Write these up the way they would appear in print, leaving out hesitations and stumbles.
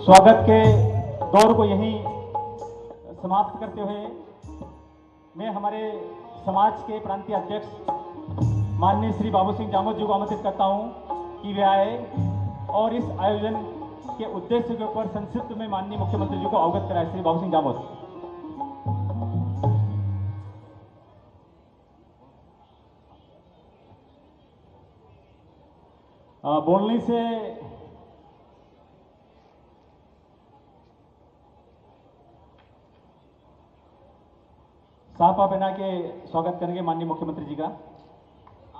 स्वागत के दौर को यहीं समाप्त करते हुए मैं हमारे समाज के प्रांतीय अध्यक्ष माननीय श्री बाबू सिंह जामोद जी को आमंत्रित करता हूं कि वे आए और इस आयोजन के उद्देश्य के ऊपर संक्षिप्त में माननीय मुख्यमंत्री जी को अवगत कराए। श्री बाबू सिंह जामोद। बोलने से साफा पहना के स्वागत करेंगे माननीय मुख्यमंत्री जी का।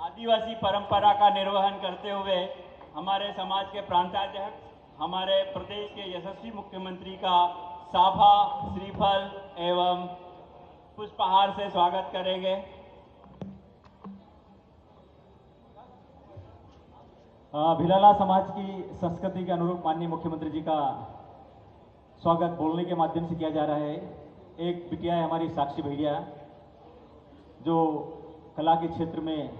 आदिवासी परंपरा का निर्वहन करते हुए हमारे समाज के प्रांताध्यक्ष हमारे प्रदेश के यशस्वी मुख्यमंत्री का साफा, श्रीफल एवं पुष्पहार से स्वागत करेंगे। भिलाला समाज की संस्कृति के अनुरूप माननीय मुख्यमंत्री जी का स्वागत बोलने के माध्यम से किया जा रहा है। एक बिटिया है हमारी साक्षी भैया, जो कला के क्षेत्र में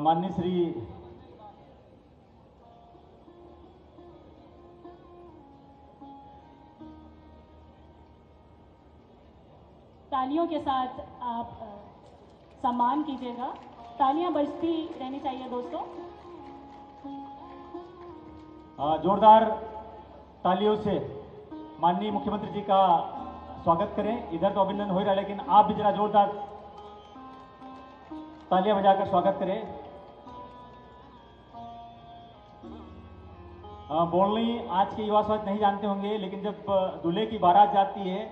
माननीय श्री तालियों के साथ आप सम्मान कीजिएगा। तालियां बजती रहनी चाहिए दोस्तों। जोरदार तालियों से माननीय मुख्यमंत्री जी का स्वागत करें। इधर तो अभिनंदन हो रहा है, लेकिन आप भी जरा जोरदार तालियां बजाकर स्वागत करें। बोलनी आज के युवा समाज नहीं जानते होंगे, लेकिन जब दूल्हे की बारात जाती है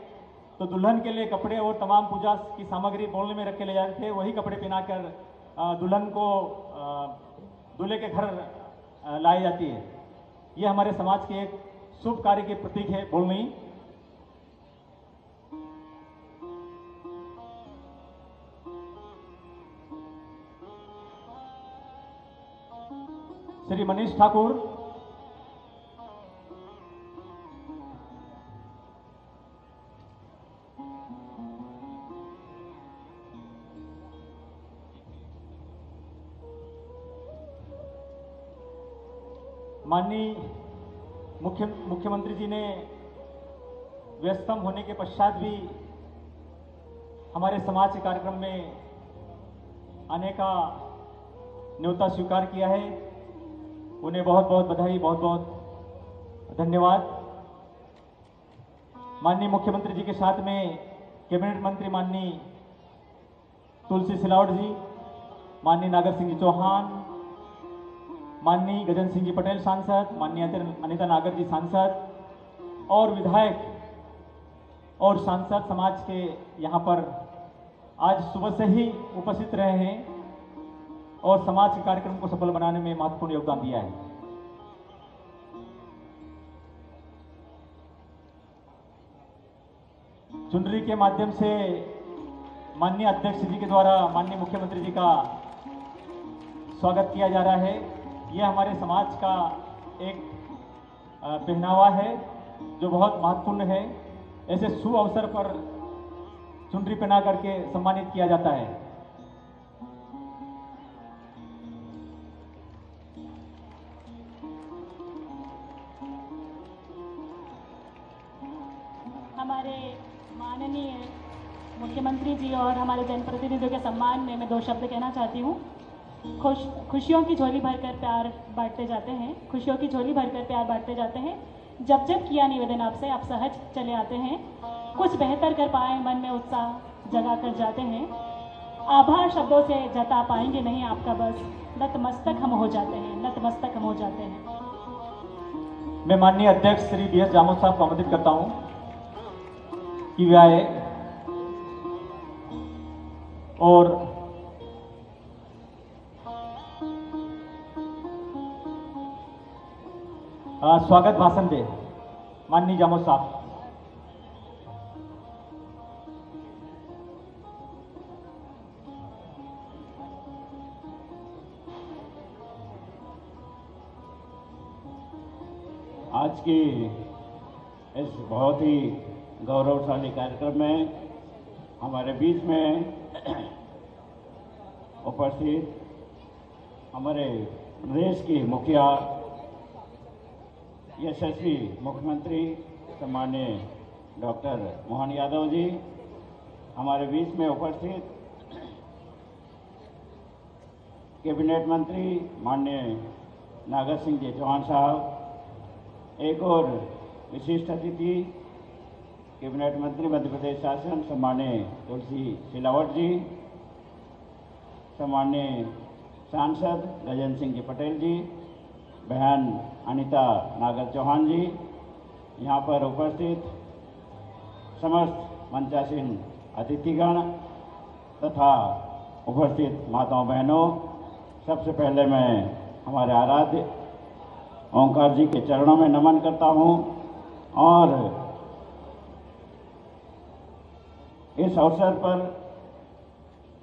तो दुल्हन के लिए कपड़े और तमाम पूजा की सामग्री बोलने में रख के ले जाते थे। वही कपड़े पहनाकर दुल्हन को दूल्हे के घर लाई जाती है। यह हमारे समाज के एक शुभ कार्य के प्रतीक है बोलनी। श्री मनीष ठाकुर, माननीय मुख्यमंत्री जी ने व्यस्तम होने के पश्चात भी हमारे समाज के कार्यक्रम में आने का न्योता स्वीकार किया है। उन्हें बहुत बहुत बधाई, बहुत बहुत धन्यवाद। माननीय मुख्यमंत्री जी के साथ में कैबिनेट मंत्री माननीय तुलसी सिलावट जी, माननीय नागर सिंह जी चौहान, माननीय गजन सिंह जी पटेल सांसद, माननीय अनिता नागर जी सांसद और विधायक और सांसद समाज के यहाँ पर आज सुबह से ही उपस्थित रहे हैं और समाज के कार्यक्रम को सफल बनाने में महत्वपूर्ण योगदान दिया है। चुनरी के माध्यम से माननीय अध्यक्ष जी के द्वारा माननीय मुख्यमंत्री जी का स्वागत किया जा रहा है। यह हमारे समाज का एक पहनावा है जो बहुत महत्वपूर्ण है। ऐसे शुभ अवसर पर चुनरी पहना करके सम्मानित किया जाता है। हमारे माननीय मुख्यमंत्री जी और हमारे जनप्रतिनिधियों के सम्मान में मैं दो शब्द कहना चाहती हूँ। खुशियों की झोली भरकर प्यार बांटते जाते हैं, खुशियों की झोली भरकर प्यार बांटते जाते हैं। जब जब किया निवेदन आपसे, आप सहज चले आते हैं। कुछ बेहतर कर पाए मन में उत्साह जगा कर जाते हैं। आभार शब्दों से जता पाएंगे नहीं आपका, बस नतमस्तक हम हो जाते हैं, नतमस्तक हम हो जाते हैं। मैं माननीय अध्यक्ष श्री बी एस जामोद साहब को आमंत्रित करता हूं कि वे आए और स्वागत भाषण दे। माननीय जामोद साहब। आज की इस बहुत ही गौरवशाली कार्यक्रम में हमारे बीच में उपस्थित हमारे प्रदेश के मुखिया यशस्वी मुख्यमंत्री सम्माननीय डॉक्टर मोहन यादव जी, हमारे बीच में उपस्थित कैबिनेट मंत्री माननीय नागर सिंह जी चौहान साहब, एक और विशिष्ट अतिथि कैबिनेट मंत्री मध्य प्रदेश शासन सम्माननीय तुलसी सिलावट जी, सम्माननीय सांसद गजेंद्र सिंह जी पटेल जी, बहन अनीता नागर चौहान जी, यहाँ पर उपस्थित समस्त मंचासीन अतिथिगण तथा उपस्थित माताओं बहनों, सबसे पहले मैं हमारे आराध्य ओंकार जी के चरणों में नमन करता हूँ और इस अवसर पर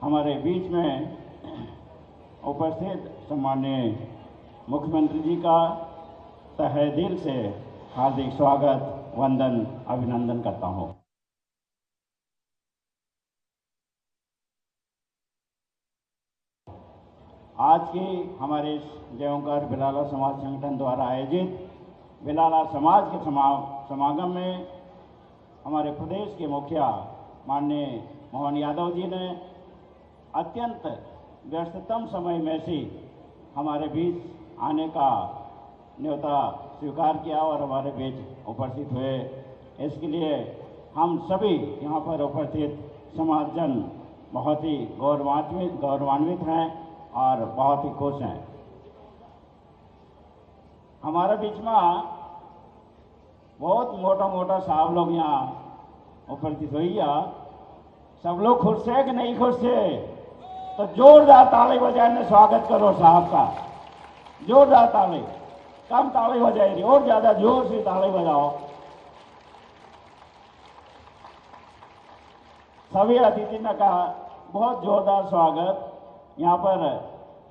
हमारे बीच में उपस्थित सम्माननीय मुख्यमंत्री जी का तहे दिल से हार्दिक स्वागत, वंदन, अभिनंदन करता हूँ। आज की हमारे जय ओंकार बिलाला समाज संगठन द्वारा आयोजित बिलाला समाज के समागम में हमारे प्रदेश के मुखिया माननीय मोहन यादव जी ने अत्यंत व्यस्ततम समय में से हमारे बीच आने का न्योता स्वीकार किया और हमारे बीच उपस्थित हुए। इसके लिए हम सभी यहाँ पर उपस्थित समाजजन बहुत ही गौरवान्वित हैं और बहुत ही खुश हैं। हमारे बीच में बहुत मोटा साहब लोग यहाँ उपस्थित हुई, सब लोग खुश है कि नहीं खुश है? तो जोरदार ताली बजाने स्वागत करो साहब का, जोरदार ताली, कम ताली बजाएगी और ज्यादा जोर से ताली बजाओ। सभी अतिथि ने कहा बहुत जोरदार स्वागत। यहाँ पर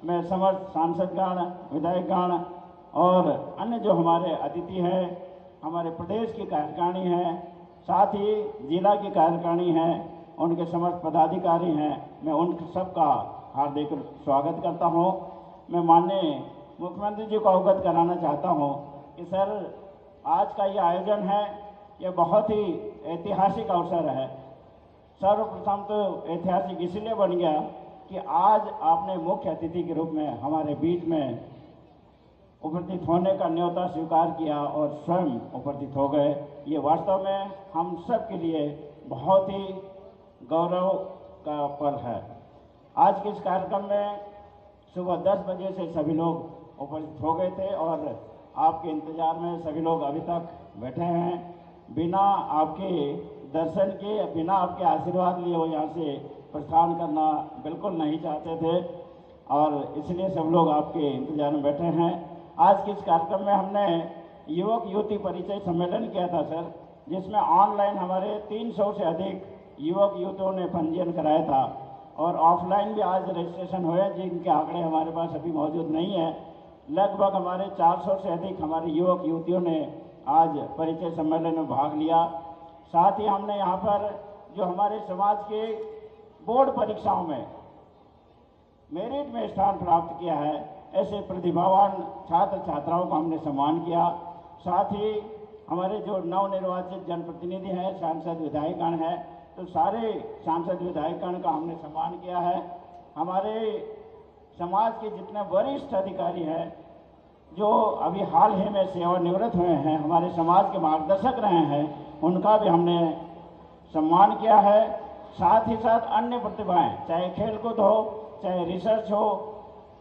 मैं समस्त सांसदगण, विधायकगण और अन्य जो हमारे अतिथि हैं, हमारे प्रदेश की कार्यकारिणी हैं, साथ ही जिला की कार्यकारिणी हैं, उनके समस्त पदाधिकारी हैं, मैं उन सबका हार्दिक स्वागत करता हूं। मैं माननीय मुख्यमंत्री जी को अवगत कराना चाहता हूं कि सर, आज का ये आयोजन है, ये बहुत ही ऐतिहासिक अवसर है। सर्वप्रथम तो ऐतिहासिक इसलिए बन गया कि आज आपने मुख्य अतिथि के रूप में हमारे बीच में उपस्थित होने का न्योता स्वीकार किया और स्वयं उपस्थित हो गए। ये वास्तव में हम सब के लिए बहुत ही गौरव का पल है। आज के इस कार्यक्रम में सुबह 10 बजे से सभी लोग उपस्थित हो गए थे और आपके इंतजार में सभी लोग अभी तक बैठे हैं। बिना आपके दर्शन के, बिना आपके आशीर्वाद लिए वो यहाँ से प्रस्थान करना बिल्कुल नहीं चाहते थे और इसलिए सब लोग आपके इंतजार में बैठे हैं। आज के इस कार्यक्रम में हमने युवक युवती परिचय सम्मेलन किया था सर, जिसमें ऑनलाइन हमारे 300 से अधिक युवक युवतियों ने पंजीयन कराया था और ऑफलाइन भी आज रजिस्ट्रेशन हुए, जिनके आंकड़े हमारे पास अभी मौजूद नहीं है। लगभग हमारे 400 से अधिक हमारे युवक युवतियों ने आज परिचय सम्मेलन में भाग लिया। साथ ही हमने यहाँ पर जो हमारे समाज के बोर्ड परीक्षाओं में मेरिट में स्थान प्राप्त किया है, ऐसे प्रतिभावान छात्र छात्राओं का हमने सम्मान किया। साथ ही हमारे जो नवनिर्वाचित जनप्रतिनिधि हैं, सांसद विधायकगण हैं, तो सारे सांसद विधायकगण का हमने सम्मान किया है। हमारे समाज के जितने वरिष्ठ अधिकारी हैं जो अभी हाल ही में सेवानिवृत्त हुए हैं, हमारे समाज के मार्गदर्शक रहे हैं, उनका भी हमने सम्मान किया है। साथ ही साथ अन्य प्रतिभाएं, चाहे खेलकूद हो, चाहे रिसर्च हो,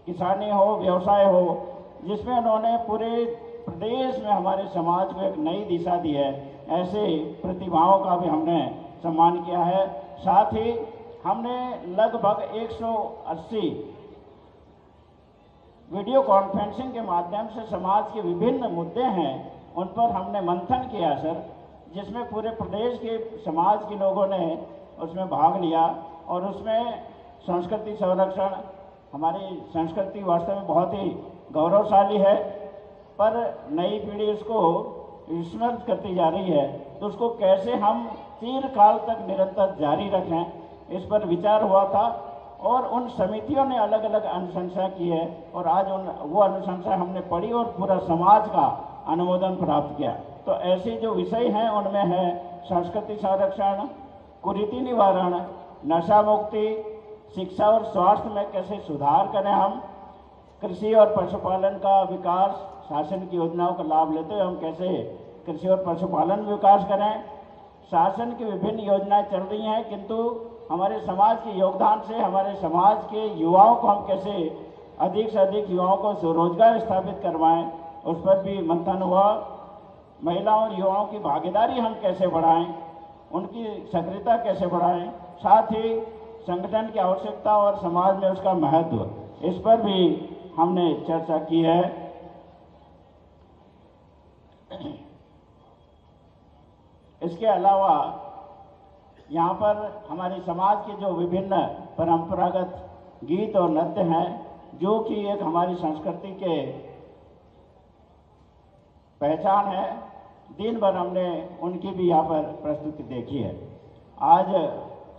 किसानी हो, व्यवसाय हो, जिसमें उन्होंने पूरे प्रदेश में हमारे समाज को एक नई दिशा दी है, ऐसे प्रतिभाओं का भी हमने सम्मान किया है। साथ ही हमने लगभग 180 वीडियो कॉन्फ्रेंसिंग के माध्यम से समाज के विभिन्न मुद्दे हैं उन पर हमने मंथन किया सर, जिसमें पूरे प्रदेश के समाज के लोगों ने उसमें भाग लिया और उसमें संस्कृति संरक्षण, हमारी संस्कृति वास्तव में बहुत ही गौरवशाली है, पर नई पीढ़ी उसको विस्मृत करती जा रही है, तो उसको कैसे हम चिरकाल तक निरंतर जारी रखें, इस पर विचार हुआ था। और उन समितियों ने अलग अलग अनुशंसा की है और आज वो अनुशंसा हमने पढ़ी और पूरा समाज का अनुमोदन प्राप्त किया। तो ऐसे जो विषय हैं उनमें है संस्कृति संरक्षण, कुरीति निवारण, नशा मुक्ति, शिक्षा और स्वास्थ्य में कैसे सुधार करें हम, कृषि और पशुपालन का विकास, शासन की योजनाओं का लाभ लेते हुए हम कैसे कृषि और पशुपालन में विकास करें। शासन की विभिन्न योजनाएं चल रही हैं किंतु हमारे समाज के योगदान से हमारे समाज के युवाओं को हम कैसे अधिक से अधिक युवाओं को स्वरोजगार स्थापित करवाएं, उस पर भी मंथन हुआ। महिलाओं और युवाओं की भागीदारी हम कैसे बढ़ाएं, उनकी सक्रियता कैसे बढ़ाएं, साथ ही संगठन की आवश्यकता और समाज में उसका महत्व, इस पर भी हमने चर्चा की है। इसके अलावा यहाँ पर हमारे समाज के जो विभिन्न परंपरागत गीत और नृत्य हैं जो कि एक हमारी संस्कृति के पहचान है, दिन भर हमने उनकी भी यहाँ पर प्रस्तुति देखी है। आज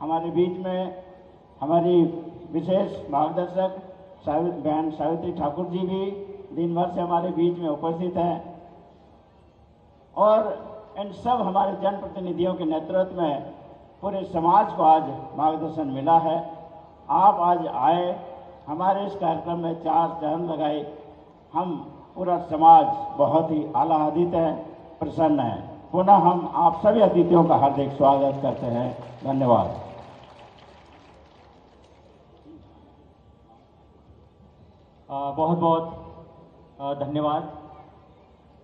हमारे बीच में हमारी विशेष मार्गदर्शक बहन सावित्री ठाकुर जी भी दिन भर से हमारे बीच में उपस्थित हैं और इन सब हमारे जनप्रतिनिधियों के नेतृत्व में पूरे समाज को आज मार्गदर्शन मिला है। आप आज आए, हमारे इस कार्यक्रम में 4 चरण लगाए, हम पूरा समाज बहुत ही आह्लादित है, प्रसन्न है। पुनः हम आप सभी अतिथियों का हार्दिक स्वागत करते हैं। धन्यवाद। बहुत बहुत धन्यवाद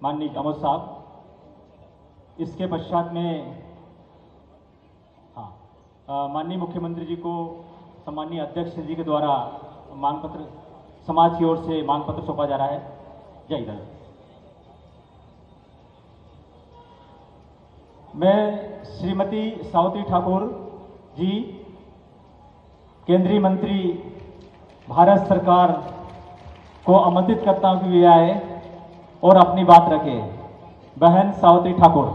माननीय अमोद साहब। इसके पश्चात में माननीय मुख्यमंत्री जी को सम्माननीय अध्यक्ष जी के द्वारा मांग पत्र समाज की ओर से मांग पत्र सौंपा जा रहा है। जय हिंद। मैं श्रीमती सावित्री ठाकुर जी, केंद्रीय मंत्री भारत सरकार को आमंत्रित करता हूं कि वे आए और अपनी बात रखे। बहन सावित्री ठाकुर।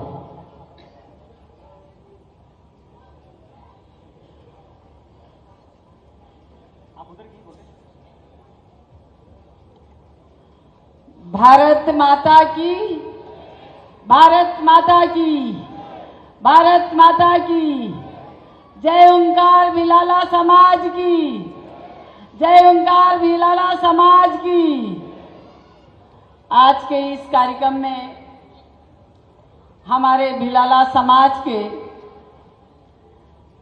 भारत माता की, भारत माता की, भारत माता की जय। ओंकार भिलाला समाज की जय। ओंकार भिलाला समाज की। आज के इस कार्यक्रम में हमारे भिलाला समाज के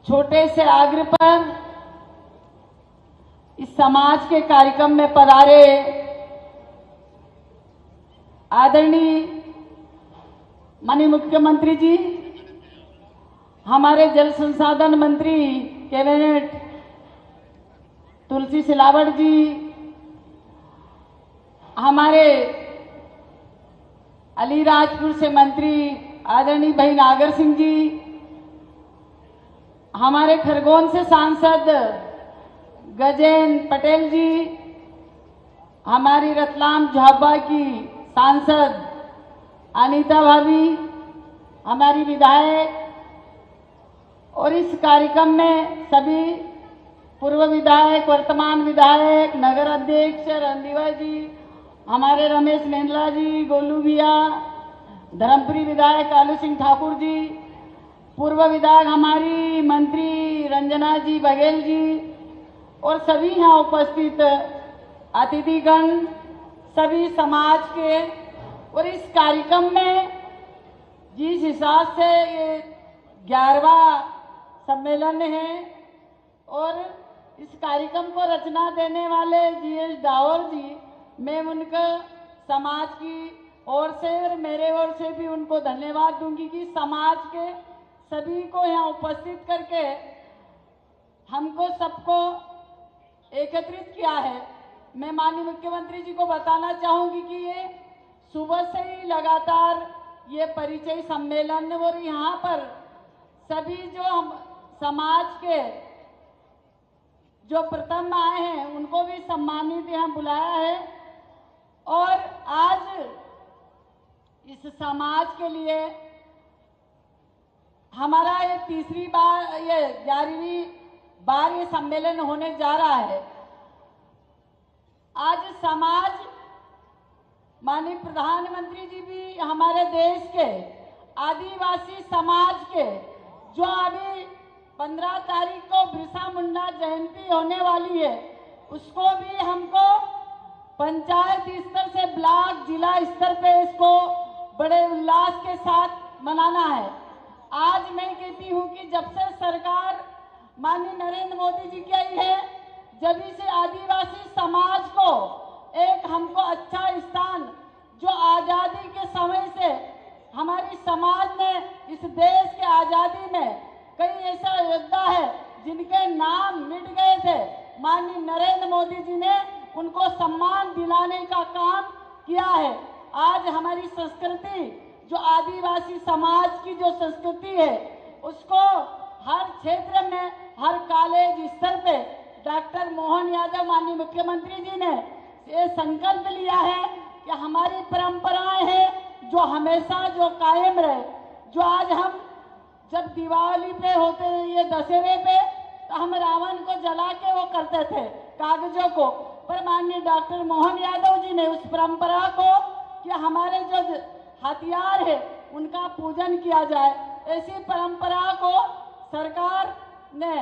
छोटे से आग्रह पर इस समाज के कार्यक्रम में पधारे आदरणीय माननीय मुख्यमंत्री जी, हमारे जल संसाधन मंत्री कैबिनेट तुलसी सिलावट जी, हमारे अलीराजपुर से मंत्री आदरणीय भाई नागर सिंह जी, हमारे खरगोन से सांसद गजेंद्र पटेल जी, हमारी रतलाम झाबा की सांसद अनीता भाभी, हमारी विधायक, और इस कार्यक्रम में सभी पूर्व विधायक, वर्तमान विधायक, नगर अध्यक्ष रणदीवा जी, हमारे रमेश मेंदला जी, गोलू भैया, धर्मपुरी विधायक कालू सिंह ठाकुर जी, पूर्व विधायक हमारी मंत्री रंजना जी बघेल जी, और सभी यहाँ उपस्थित अतिथिगण, सभी समाज के। और इस कार्यक्रम में जिस हिसाब से ये 11वां सम्मेलन है और इस कार्यक्रम को रचना देने वाले जीएस डावर जी, मैं उनका समाज की ओर से और मेरे ओर से भी उनको धन्यवाद दूंगी कि समाज के सभी को यहाँ उपस्थित करके हमको सबको एकत्रित किया है। मैं माननीय मुख्यमंत्री जी को बताना चाहूंगी कि ये सुबह से ही लगातार ये परिचय सम्मेलन और यहाँ पर सभी जो हम समाज के जो प्रथम आए हैं उनको भी सम्मानित यहाँ बुलाया है। और आज इस समाज के लिए हमारा ये तीसरी बार, ये 11वीं बार ये सम्मेलन होने जा रहा है। आज समाज, माननीय प्रधानमंत्री जी भी हमारे देश के आदिवासी समाज के, जो अभी 15 तारीख को बिरसा मुंडा जयंती होने वाली है, उसको भी हमको पंचायत स्तर से ब्लॉक जिला स्तर पे इसको बड़े उल्लास के साथ मनाना है। आज मैं कहती हूँ कि जब से सरकार माननीय नरेंद्र मोदी जी की आई है, जब से आदिवासी समाज को एक हमको अच्छा स्थान, जो आज़ादी के समय से हमारी समाज ने इस देश के आज़ादी में कई ऐसा योद्धा है जिनके नाम मिट गए थे, माननीय नरेंद्र मोदी जी ने उनको सम्मान दिलाने का काम किया है। आज हमारी संस्कृति, जो आदिवासी समाज की जो संस्कृति है, उसको हर क्षेत्र में, हर कॉलेज स्तर पे डॉक्टर मोहन यादव माननीय मुख्यमंत्री जी ने ये संकल्प लिया है कि हमारी परंपराएं हैं जो हमेशा जो कायम रहे। जो आज हम जब दिवाली पे होते हैं, ये दशहरे पे, तो हम रावण को जला के वो करते थे कागजों को, पर माननीय डॉक्टर मोहन यादव जी ने उस परंपरा को कि हमारे जो हथियार है उनका पूजन किया जाए, ऐसी परंपरा को सरकार ने,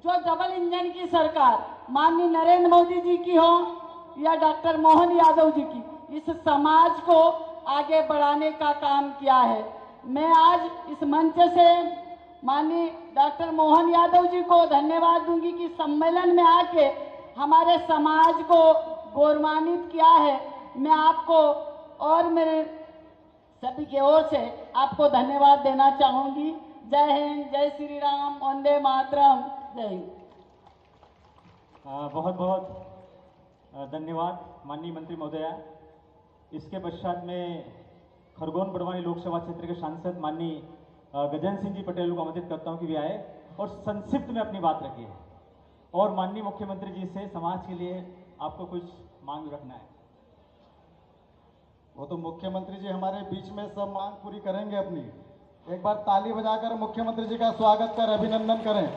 जो डबल इंजन की सरकार माननीय नरेंद्र मोदी जी की हो या डॉक्टर मोहन यादव जी की, इस समाज को आगे बढ़ाने का काम किया है। मैं आज इस मंच से माननीय डॉक्टर मोहन यादव जी को धन्यवाद दूंगी कि सम्मेलन में आके हमारे समाज को गौरवान्वित किया है। मैं आपको और मेरे सभी की ओर से आपको धन्यवाद देना चाहूंगी। जय हिंद, जय श्री राम, वंदे मातरम, जय हिंद। बहुत बहुत धन्यवाद माननीय मंत्री महोदया। इसके पश्चात में खरगोन बड़वानी लोकसभा क्षेत्र के सांसद माननीय गजेंद्र सिंह जी पटेल को आमंत्रित करता हूं कि वे आए और संक्षिप्त में अपनी बात रखिए और माननीय मुख्यमंत्री जी से समाज के लिए आपको कुछ मांग रखना है। वो तो मुख्यमंत्री जी हमारे बीच में सब मांग पूरी करेंगे अपनी। एक बार ताली बजाकर मुख्यमंत्री जी का स्वागत कर अभिनंदन करें।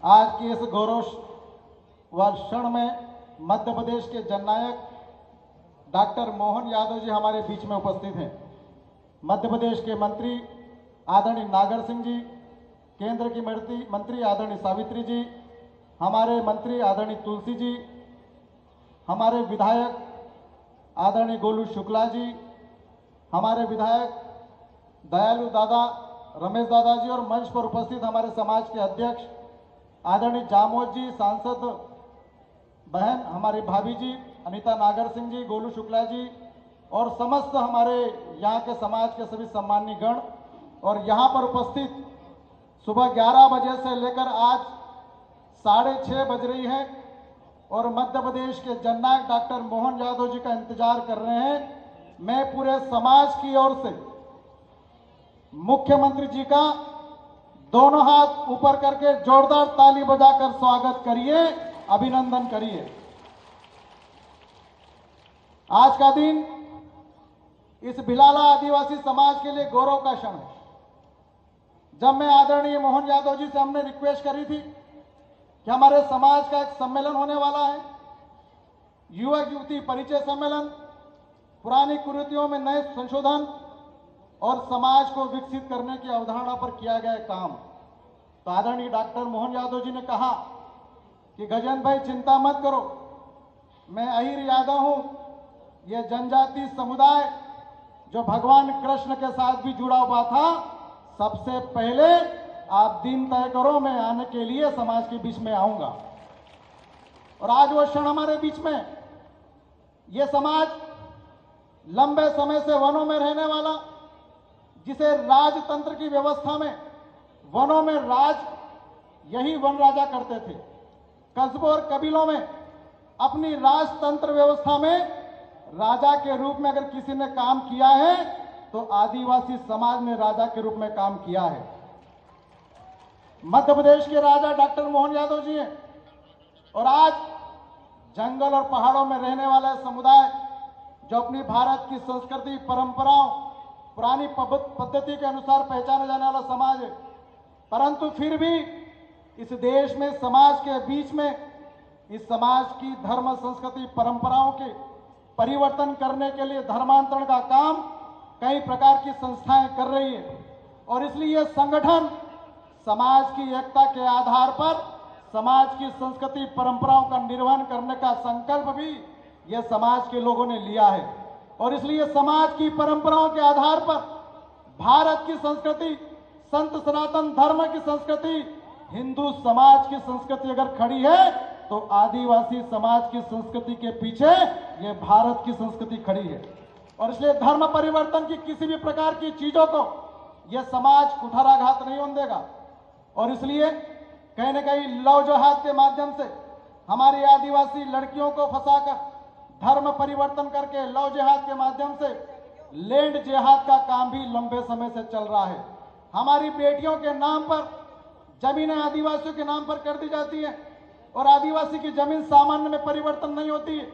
आज की इस गौरव क्षण में मध्य प्रदेश के जननायक डॉक्टर मोहन यादव जी हमारे बीच में उपस्थित हैं। मध्य प्रदेश के मंत्री आदरणीय नागर सिंह जी, केंद्र की मंत्री आदरणीय सावित्री जी, हमारे मंत्री आदरणीय तुलसी जी, हमारे विधायक आदरणीय गोलू शुक्ला जी, हमारे विधायक दयालु दादा, रमेश दादा जी, और मंच पर उपस्थित हमारे समाज के अध्यक्ष आदरणीय जामोद जी, सांसद बहन हमारी भाभी जी अनीता नागर सिंह जी, गोलू शुक्ला जी, और समस्त हमारे यहाँ के समाज के सभी सम्मानीय गण, और यहाँ पर उपस्थित सुबह 11 बजे से लेकर आज 6:30 बज रही है और मध्य प्रदेश के जननायक डॉक्टर मोहन यादव जी का इंतजार कर रहे हैं। मैं पूरे समाज की ओर से मुख्यमंत्री जी का दोनों हाथ ऊपर करके जोरदार ताली बजाकर स्वागत करिए, अभिनंदन करिए। आज का दिन इस भिलाला आदिवासी समाज के लिए गौरव का क्षण है। जब मैं आदरणीय मोहन यादव जी से हमने रिक्वेस्ट करी थी कि हमारे समाज का एक सम्मेलन होने वाला है, युवक युवती परिचय सम्मेलन, पुरानी कुरीतियों में नए संशोधन और समाज को विकसित करने की अवधारणा पर किया गया काम, तो आदरणीय डॉक्टर मोहन यादव जी ने कहा कि गजेंद्र भाई चिंता मत करो, मैं अहिर यादव हूं, ये जनजाति समुदाय जो भगवान कृष्ण के साथ भी जुड़ा हुआ था, सबसे पहले आप दिन तय करो, मैं आने के लिए समाज के बीच में आऊंगा। और आज वो क्षण हमारे बीच में, ये समाज लंबे समय से वनों में रहने वाला, जिसे राजतंत्र की व्यवस्था में वनों में राज यही वन राजा करते थे। कस्बों और कबीलों में अपनी राजतंत्र व्यवस्था में राजा के रूप में अगर किसी ने काम किया है तो आदिवासी समाज ने राजा के रूप में काम किया है। मध्य प्रदेश के राजा डॉक्टर मोहन यादव जी हैं और आज जंगल और पहाड़ों में रहने वाला समुदाय जो अपनी भारत की संस्कृति, परंपराओं, पुरानी पद्धति के अनुसार पहचाना जाने वाला समाज है, परंतु फिर भी इस देश में समाज के बीच में इस समाज की धर्म संस्कृति परंपराओं के परिवर्तन करने के लिए धर्मांतरण का काम कई प्रकार की संस्थाएं कर रही है और इसलिए यह संगठन समाज की एकता के आधार पर समाज की संस्कृति परंपराओं का निर्वहन करने का संकल्प भी यह समाज के लोगों ने लिया है और इसलिए समाज की परंपराओं के आधार पर भारत की संस्कृति, संत सनातन धर्म की संस्कृति, हिंदू समाज की संस्कृति अगर खड़ी है तो आदिवासी समाज की संस्कृति के पीछे यह भारत की संस्कृति खड़ी है और इसलिए धर्म परिवर्तन की किसी भी प्रकार की चीजों को यह समाज कुठाराघात नहीं होने देगा और इसलिए कहीं न कहीं लव जिहाद के माध्यम से हमारी आदिवासी लड़कियों को फंसाकर धर्म परिवर्तन करके लव जिहाद के माध्यम से लैंड जिहाद का काम भी लंबे समय से चल रहा है। हमारी बेटियों के नाम पर जमीनें आदिवासियों के नाम पर कर दी जाती हैं और आदिवासी की जमीन सामान्य में परिवर्तन नहीं होती है,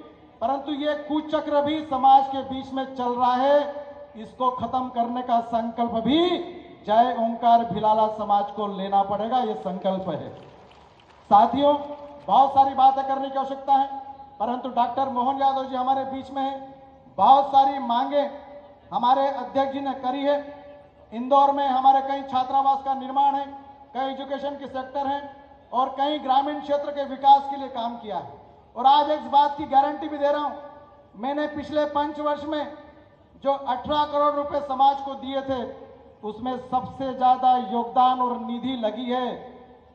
परंतु ये कुचक्र भी समाज के बीच में चल रहा है। इसको खत्म करने का संकल्प भी जय ओंकार भिलाला समाज को लेना पड़ेगा, ये संकल्प है। साथियों, बहुत सारी बातें करने की आवश्यकता है, परंतु डॉक्टर मोहन यादव जी हमारे बीच में हैं। बहुत सारी मांगे हमारे अध्यक्ष जी ने करी है। इंदौर में हमारे कई छात्रावास का निर्माण है, कई एजुकेशन के सेक्टर हैं और कई ग्रामीण क्षेत्र के विकास के लिए काम किया है। और आज एक बात की गारंटी भी दे रहा हूं, मैंने पिछले 5 वर्ष में जो 18 करोड़ रुपए समाज को दिए थे उसमें सबसे ज्यादा योगदान और निधि लगी है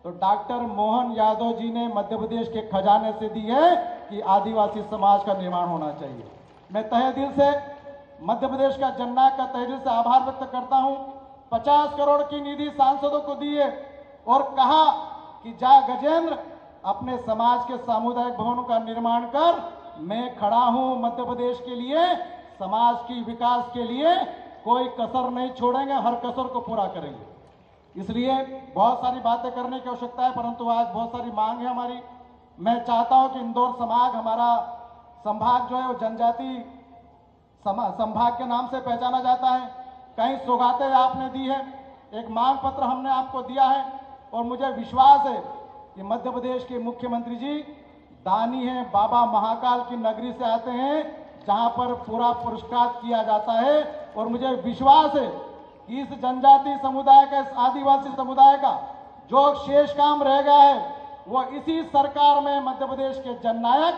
तो डॉक्टर मोहन यादव जी ने मध्य प्रदेश के खजाने से दी है कि आदिवासी समाज का निर्माण होना चाहिए। मैं तहे दिल से मध्य प्रदेश का जननायक का तहे दिल से आभार व्यक्त करता हूं। 50 करोड़ की निधि सांसदों को दी है और कहा कि जा गजेंद्र अपने समाज के सामुदायिक भवनों का निर्माण कर, मैं खड़ा हूं मध्य प्रदेश के लिए, समाज की विकास के लिए कोई कसर नहीं छोड़ेंगे, हर कसर को पूरा करेंगे। इसलिए बहुत सारी बातें करने की आवश्यकता है, परंतु आज बहुत सारी मांग है हमारी। मैं चाहता हूं कि इंदौर संभाग, हमारा संभाग जो है वो जनजाति संभाग के नाम से पहचाना जाता है। कई सौगातें आपने दी है, एक मांग पत्र हमने आपको दिया है और मुझे विश्वास है कि मध्य प्रदेश के मुख्यमंत्री जी दानी हैं, बाबा महाकाल की नगरी से आते हैं जहां पर पूरा पुरस्कार किया जाता है और मुझे विश्वास है कि इस जनजाति समुदाय का, इस आदिवासी समुदाय का जो शेष काम रह गया है वो इसी सरकार में मध्य प्रदेश के जननायक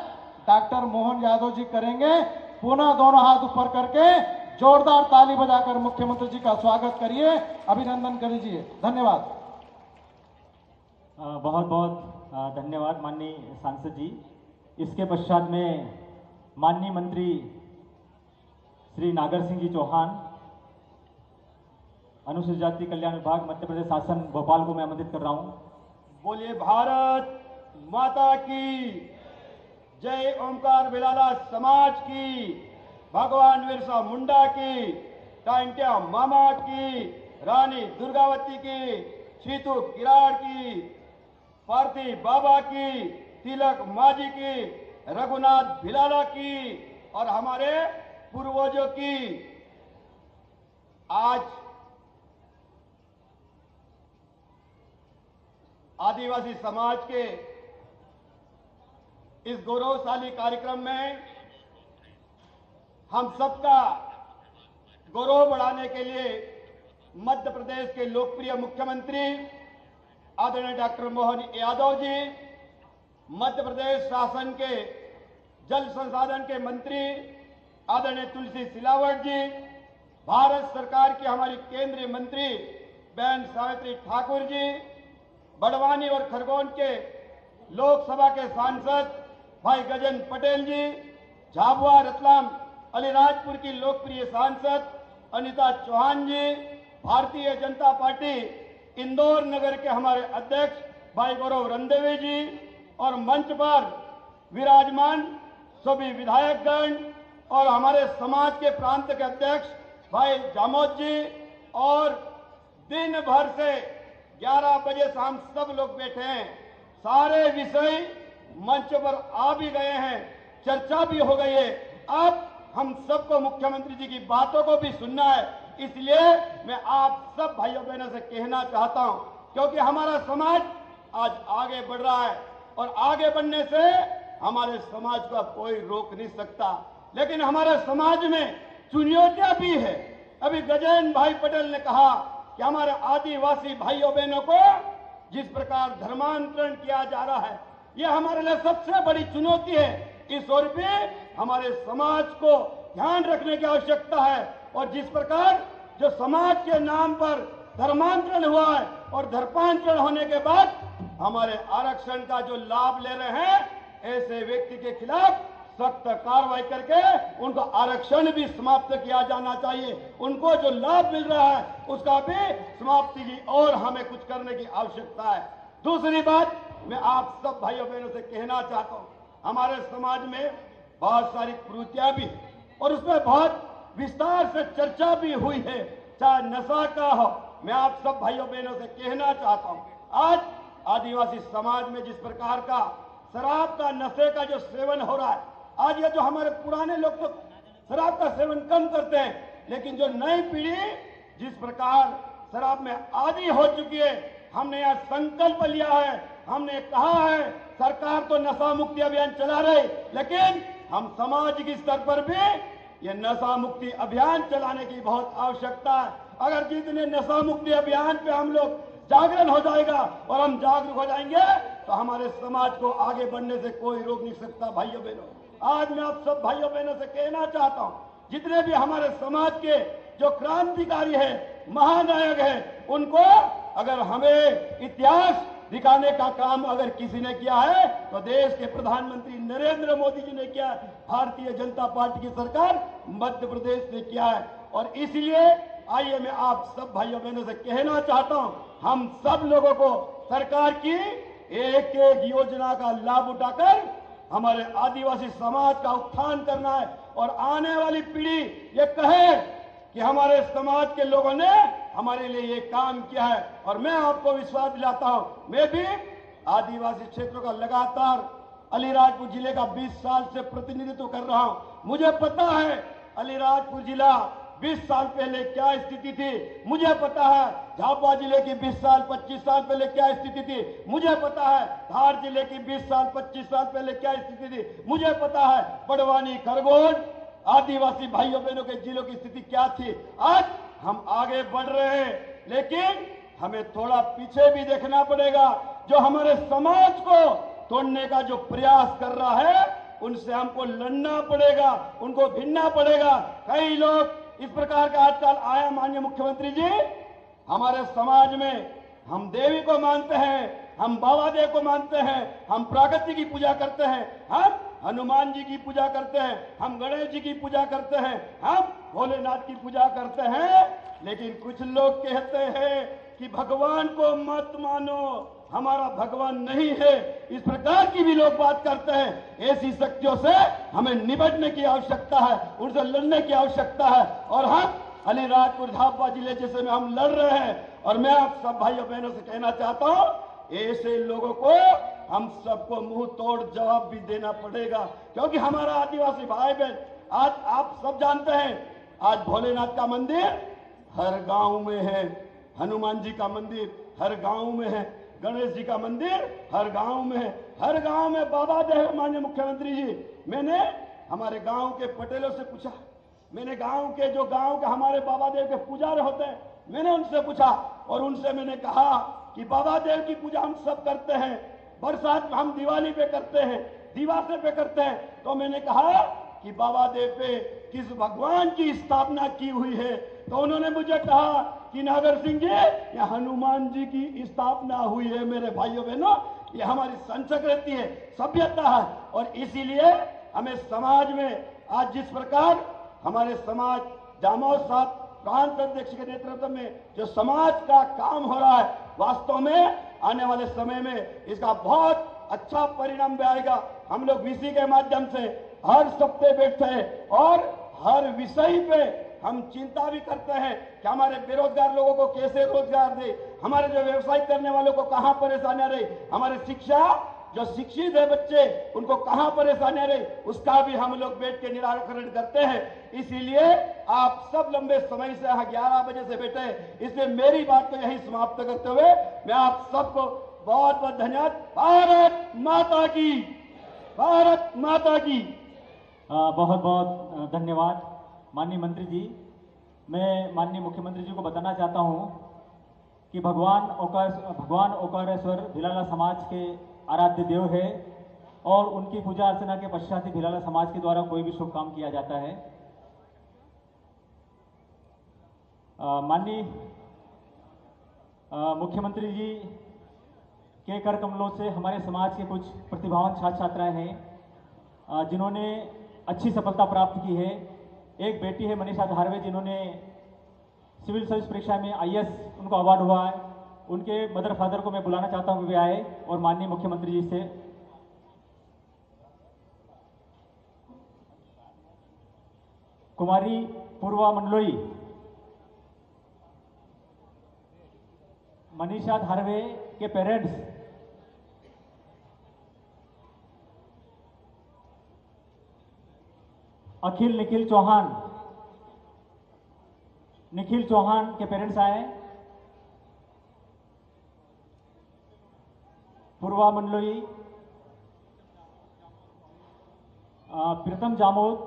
डॉक्टर मोहन यादव जी करेंगे। पुनः दोनों हाथ ऊपर करके जोरदार ताली बजाकर मुख्यमंत्री जी का स्वागत करिए, अभिनंदन करिए। धन्यवाद। बहुत बहुत धन्यवाद माननीय सांसद जी। इसके पश्चात में माननीय मंत्री श्री नागर सिंह जी चौहान, अनुसूचित जाति कल्याण विभाग, मध्य प्रदेश शासन, भोपाल को मैं आमंत्रित कर रहा हूं। बोलिए भारत माता की जय, ओंकार भिलाला समाज की, भगवान बिरसा मुंडा की, टाइंटिया मामा की, रानी दुर्गावती की, सीतू किराड़ की, पार्थी बाबा की, तिलक माझी की, रघुनाथ भिलाला की और हमारे पूर्वजों की। आज आदिवासी समाज के इस गौरवशाली कार्यक्रम में हम सबका गौरव बढ़ाने के लिए मध्य प्रदेश के लोकप्रिय मुख्यमंत्री आदरणीय डॉक्टर मोहन यादव जी, मध्य प्रदेश शासन के जल संसाधन के मंत्री आदरणीय तुलसी सिलावट जी, भारत सरकार की हमारी केंद्रीय मंत्री बहन सावित्री ठाकुर जी, बड़वानी और खरगोन के लोकसभा के सांसद भाई गजेंद्र पटेल जी, झाबुआ रतलाम अलीराजपुर की लोकप्रिय सांसद अनीता चौहान जी, भारतीय जनता पार्टी इंदौर नगर के हमारे अध्यक्ष भाई गौरव रंदेवे जी और मंच पर विराजमान सभी विधायकगण और हमारे समाज के प्रांत के अध्यक्ष भाई जामोद जी और दिन भर से 11 बजे से हम सब लोग बैठे हैं। सारे विषय मंच पर आ भी गए हैं, चर्चा भी हो गई है। अब हम सबको मुख्यमंत्री जी की बातों को भी सुनना है, इसलिए मैं आप सब भाइयों बहनों से कहना चाहता हूं, क्योंकि हमारा समाज आज आगे बढ़ रहा है और आगे बढ़ने से हमारे समाज को अब कोई रोक नहीं सकता। लेकिन हमारे समाज में चुनौतियां भी है। अभी गजेंद्र भाई पटेल ने कहा कि हमारे आदिवासी भाइयों बहनों को जिस प्रकार धर्मांतरण किया जा रहा है, यह हमारे लिए सबसे बड़ी चुनौती है। इस ओर भी हमारे समाज को ध्यान रखने की आवश्यकता है। और जिस प्रकार जो समाज के नाम पर धर्मांतरण हुआ है और धर्मांतरण होने के बाद हमारे आरक्षण का जो लाभ ले रहे हैं, ऐसे व्यक्ति के खिलाफ सख्त कार्रवाई करके उनको आरक्षण भी समाप्त किया जाना चाहिए। उनको जो लाभ मिल रहा है उसका भी समाप्ति की और हमें कुछ करने की आवश्यकता है। दूसरी बात मैं आप सब भाइयों बहनों से कहना चाहता हूं, हमारे समाज में बहुत सारी कुरीतियां भी और उसमें बहुत विस्तार से चर्चा भी हुई है, चाहे नशा का हो। मैं आप सब भाइयों बहनों से कहना चाहता हूं, आज आदिवासी समाज में जिस प्रकार का शराब का नशे का जो सेवन हो रहा है, आज ये जो हमारे पुराने लोग तो शराब का सेवन कम करते हैं, लेकिन जो नई पीढ़ी जिस प्रकार शराब में आदी हो चुकी है, हमने यह संकल्प लिया है, हमने कहा है सरकार तो नशा मुक्ति अभियान चला रही, लेकिन हम सामाजिक स्तर पर भी ये नशा मुक्ति अभियान चलाने की बहुत आवश्यकता है। अगर जितने नशा मुक्ति अभियान पे हम लोग जागरण हो जाएगा और हम जागरूक हो जाएंगे तो हमारे समाज को आगे बढ़ने से कोई रोक नहीं सकता। भाइयों बहनों, आज मैं आप सब भाइयों बहनों से कहना चाहता हूं, जितने भी हमारे समाज के जो क्रांतिकारी है, महानायक है, उनको अगर हमें इतिहास दिखाने का काम अगर किसी ने किया है तो देश के प्रधानमंत्री नरेंद्र मोदी जी ने किया है, भारतीय जनता पार्टी की सरकार मध्य प्रदेश ने किया है। और इसलिए आइए मैं आप सब भाइयों बहनों से कहना चाहता हूं, हम सब लोगों को सरकार की एक एक योजना का लाभ उठाकर हमारे आदिवासी समाज का उत्थान करना है और आने वाली पीढ़ी ये कहे कि हमारे समाज के लोगों ने हमारे लिए ये काम किया है। और मैं आपको विश्वास दिलाता हूं, मैं भी आदिवासी क्षेत्रों का लगातार अलीराजपुर जिले का 20 साल से प्रतिनिधित्व कर रहा हूं। मुझे पता है अलीराजपुर जिला 20 साल पहले क्या स्थिति थी, मुझे पता है झाबुआ जिले की 20 साल 25 साल पहले क्या स्थिति थी, मुझे पता है धार जिले की 20 साल 25 साल पहले क्या स्थिति थी, मुझे पता है बड़वानी खरगोन आदिवासी भाइयों बहनों के जिलों की स्थिति क्या थी। आज हम आगे बढ़ रहे हैं, लेकिन हमें थोड़ा पीछे भी देखना पड़ेगा। जो हमारे समाज को तोड़ने का जो प्रयास कर रहा है, उनसे हमको लड़ना पड़ेगा, उनको भिड़ना पड़ेगा। कई लोग इस प्रकार का आजकल आया, माननीय मुख्यमंत्री जी, हमारे समाज में हम देवी को मानते हैं, हम बाबा देव को मानते हैं, हम प्रकृति की पूजा करते हैं, हम हनुमान जी की पूजा करते हैं, हम गणेश जी की पूजा करते हैं, हम भोलेनाथ की पूजा करते हैं। लेकिन कुछ लोग कहते हैं कि भगवान को मत मानो, हमारा भगवान नहीं है, इस प्रकार की भी लोग बात करते हैं। ऐसी शक्तियों से हमें निपटने की आवश्यकता है, उनसे लड़ने की आवश्यकता है। और हम अलीराजपुर झाबुआ जिले जैसे में हम लड़ रहे हैं। और मैं आप सब भाइयों बहनों से कहना चाहता हूं, ऐसे लोगों को हम सबको मुंह तोड़ जवाब भी देना पड़ेगा, क्योंकि हमारा आदिवासी भाई बहन, आज आप सब जानते हैं, आज भोलेनाथ का मंदिर हर गांव में है, हनुमान जी का मंदिर हर गांव में है, गणेश जी का मंदिर हर गांव में है, हर गांव में बाबा देव। माननीय मुख्यमंत्री जी, मैंने हमारे गांव के पटेलों से पूछा, मैंने गांव के हमारे बाबा देव के पुजारी होते हैं, मैंने उनसे पूछा और उनसे मैंने कहा कि बाबा देव की पूजा हम सब करते हैं, बरसात हम दिवाली पे करते हैं, दिवासे पे करते हैं। तो मैंने कहा कि बाबा देव पे किस भगवान की स्थापना की हुई है? तो उन्होंने मुझे कहा कि नागर सिंह जी, ये हनुमान जी की स्थापना हुई है। मेरे भाइयों बहनों, ये हमारी संस्कृति है, सभ्यता है। और इसीलिए हमें समाज में आज जिस प्रकार हमारे समाज जामोद साहब प्रांत अध्यक्ष के नेतृत्व में जो समाज का काम हो रहा है, वास्तव में आने वाले समय में इसका बहुत अच्छा परिणाम भी आएगा। हम लोग वीसी के माध्यम से हर सप्ताह बैठते हैं और हर विषय पे हम चिंता भी करते हैं कि हमारे बेरोजगार लोगों को कैसे रोजगार दे, हमारे जो व्यवसाय करने वालों को कहां परेशानियां रही, हमारे शिक्षा जो शिक्षित है बच्चे उनको कहां परेशानी रही उसका भी हम लोग बैठ के निराकरण करते हैं। इसीलिए आप सब लंबे समय से यहाँ 11 बजे से बैठे हैं, इसलिए मेरी बात को यही समाप्त करते हुए मैं आप सबको बहुत बहुत धन्यवाद। भारत माता की, भारत माता की। बहुत बहुत धन्यवाद माननीय मंत्री जी। मैं माननीय मुख्यमंत्री जी को बताना चाहता हूं कि भगवान ओकारेश्वर भिलाला समाज के आराध्य देव है और उनकी पूजा अर्चना के पश्चात ही भिलाला समाज के द्वारा कोई भी शुभ काम किया जाता है। माननीय मुख्यमंत्री जी के कर कमलों से हमारे समाज के कुछ प्रतिभावान छात्र छात्राएं हैं जिन्होंने अच्छी सफलता प्राप्त की है। एक बेटी है मनीषा धारवे जिन्होंने सिविल सर्विस परीक्षा में आईएएस उनको अवार्ड हुआ है। उनके मदर फादर को मैं बुलाना चाहता हूं कि वे आए और माननीय मुख्यमंत्री जी से कुमारी पूर्वा मंडलोई, मनीषा धारवे के पेरेंट्स निखिल चौहान के पेरेंट्स आए। पूर्वा मंडलोई, प्रीतम जामोद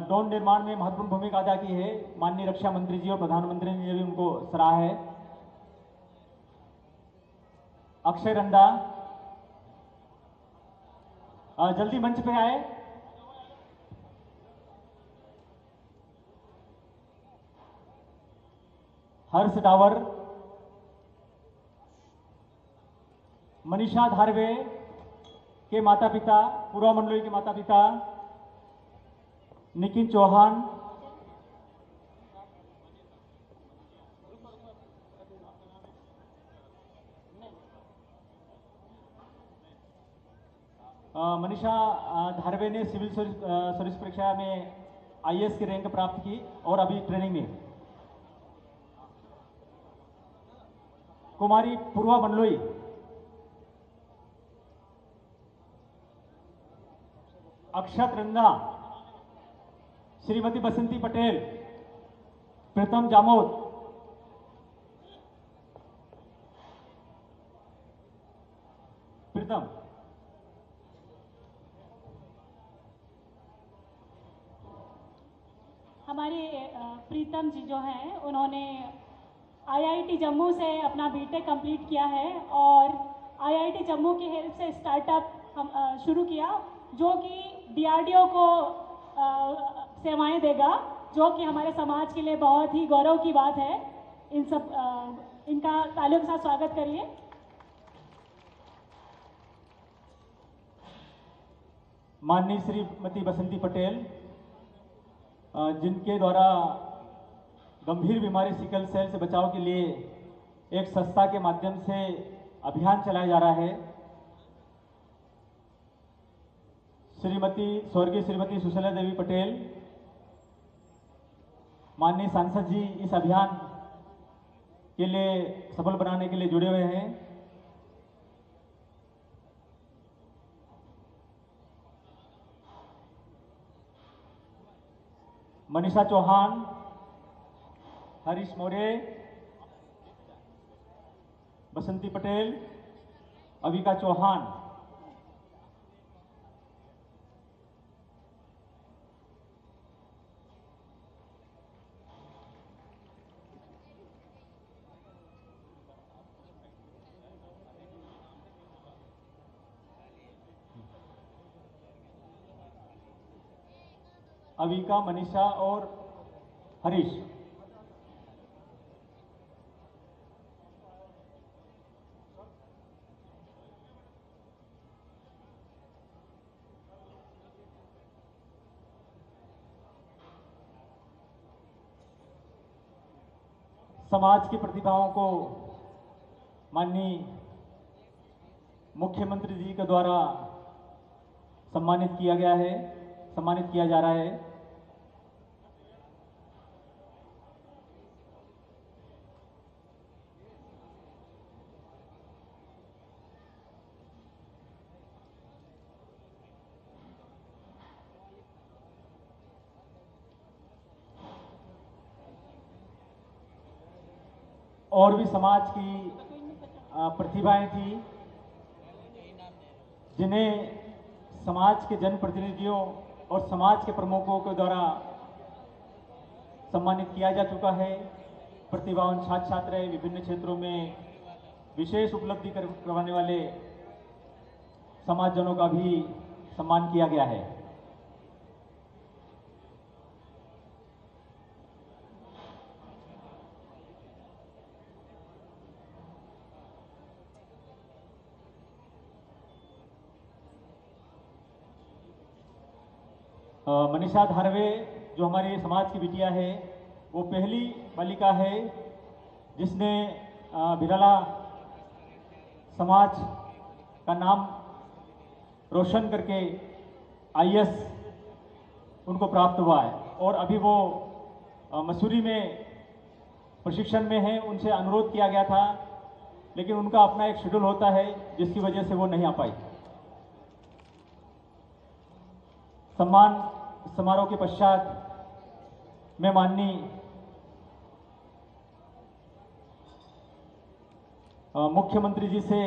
ड्रोन निर्माण में महत्वपूर्ण भूमिका अदा की है। माननीय रक्षा मंत्री जी और प्रधानमंत्री जी ने भी उनको सराहा है। अक्षय रंदा जल्दी मंच पे आए। हर्ष डावर, मनीषा धारवे के माता पिता, पूर्वा मंडलोई के माता पिता निखिल चौहान, मनीषा धारवे ने सिविल सर्विस परीक्षा में आईएएस की रैंक प्राप्त की और अभी ट्रेनिंग में। कुमारी पूर्वा मंडलोई, अक्षत रंदा, श्रीमती बसंती पटेल, प्रीतम जामोद, प्रीतम हमारे प्रीतम जी जो हैं उन्होंने आईआईटी जम्मू से अपना बीटेक कंप्लीट किया है और आईआईटी जम्मू की हेल्प से स्टार्टअप हम शुरू किया जो कि डीआरडीओ को सेवाएं देगा, जो कि हमारे समाज के लिए बहुत ही गौरव की बात है। इनका तालियों के साथ स्वागत करिए। माननीय श्रीमती बसंती पटेल जिनके द्वारा गंभीर बीमारी सिकल सेल से बचाव के लिए एक संस्था के माध्यम से अभियान चलाया जा रहा है। स्वर्गीय श्रीमती सुशीला देवी पटेल, माननीय सांसद जी इस अभियान के लिए सफल बनाने के लिए जुड़े हुए हैं। मनीषा चौहान, हरीश मौर्य, बसंती पटेल, अविका चौहान, अविका, मनीषा और हरीश। समाज की प्रतिभाओं को माननीय मुख्यमंत्री जी के द्वारा सम्मानित किया जा रहा है। और भी समाज की प्रतिभाएं थी, जिन्हें समाज के जनप्रतिनिधियों और समाज के प्रमुखों के द्वारा सम्मानित किया जा चुका है। प्रतिभावान छात्र छात्राएं विभिन्न क्षेत्रों में विशेष उपलब्धि करवाने वाले समाजजनों का भी सम्मान किया गया है। मनीषा धारवे जो हमारे समाज की बिटिया है, वो पहली बालिका है जिसने भिराला समाज का नाम रोशन करके IAS उनको प्राप्त हुआ है और अभी वो मसूरी में प्रशिक्षण में है। उनसे अनुरोध किया गया था, लेकिन उनका अपना एक शेड्यूल होता है जिसकी वजह से वो नहीं आ पाई। सम्मान समारोह के पश्चात मैं माननीय मुख्यमंत्री जी से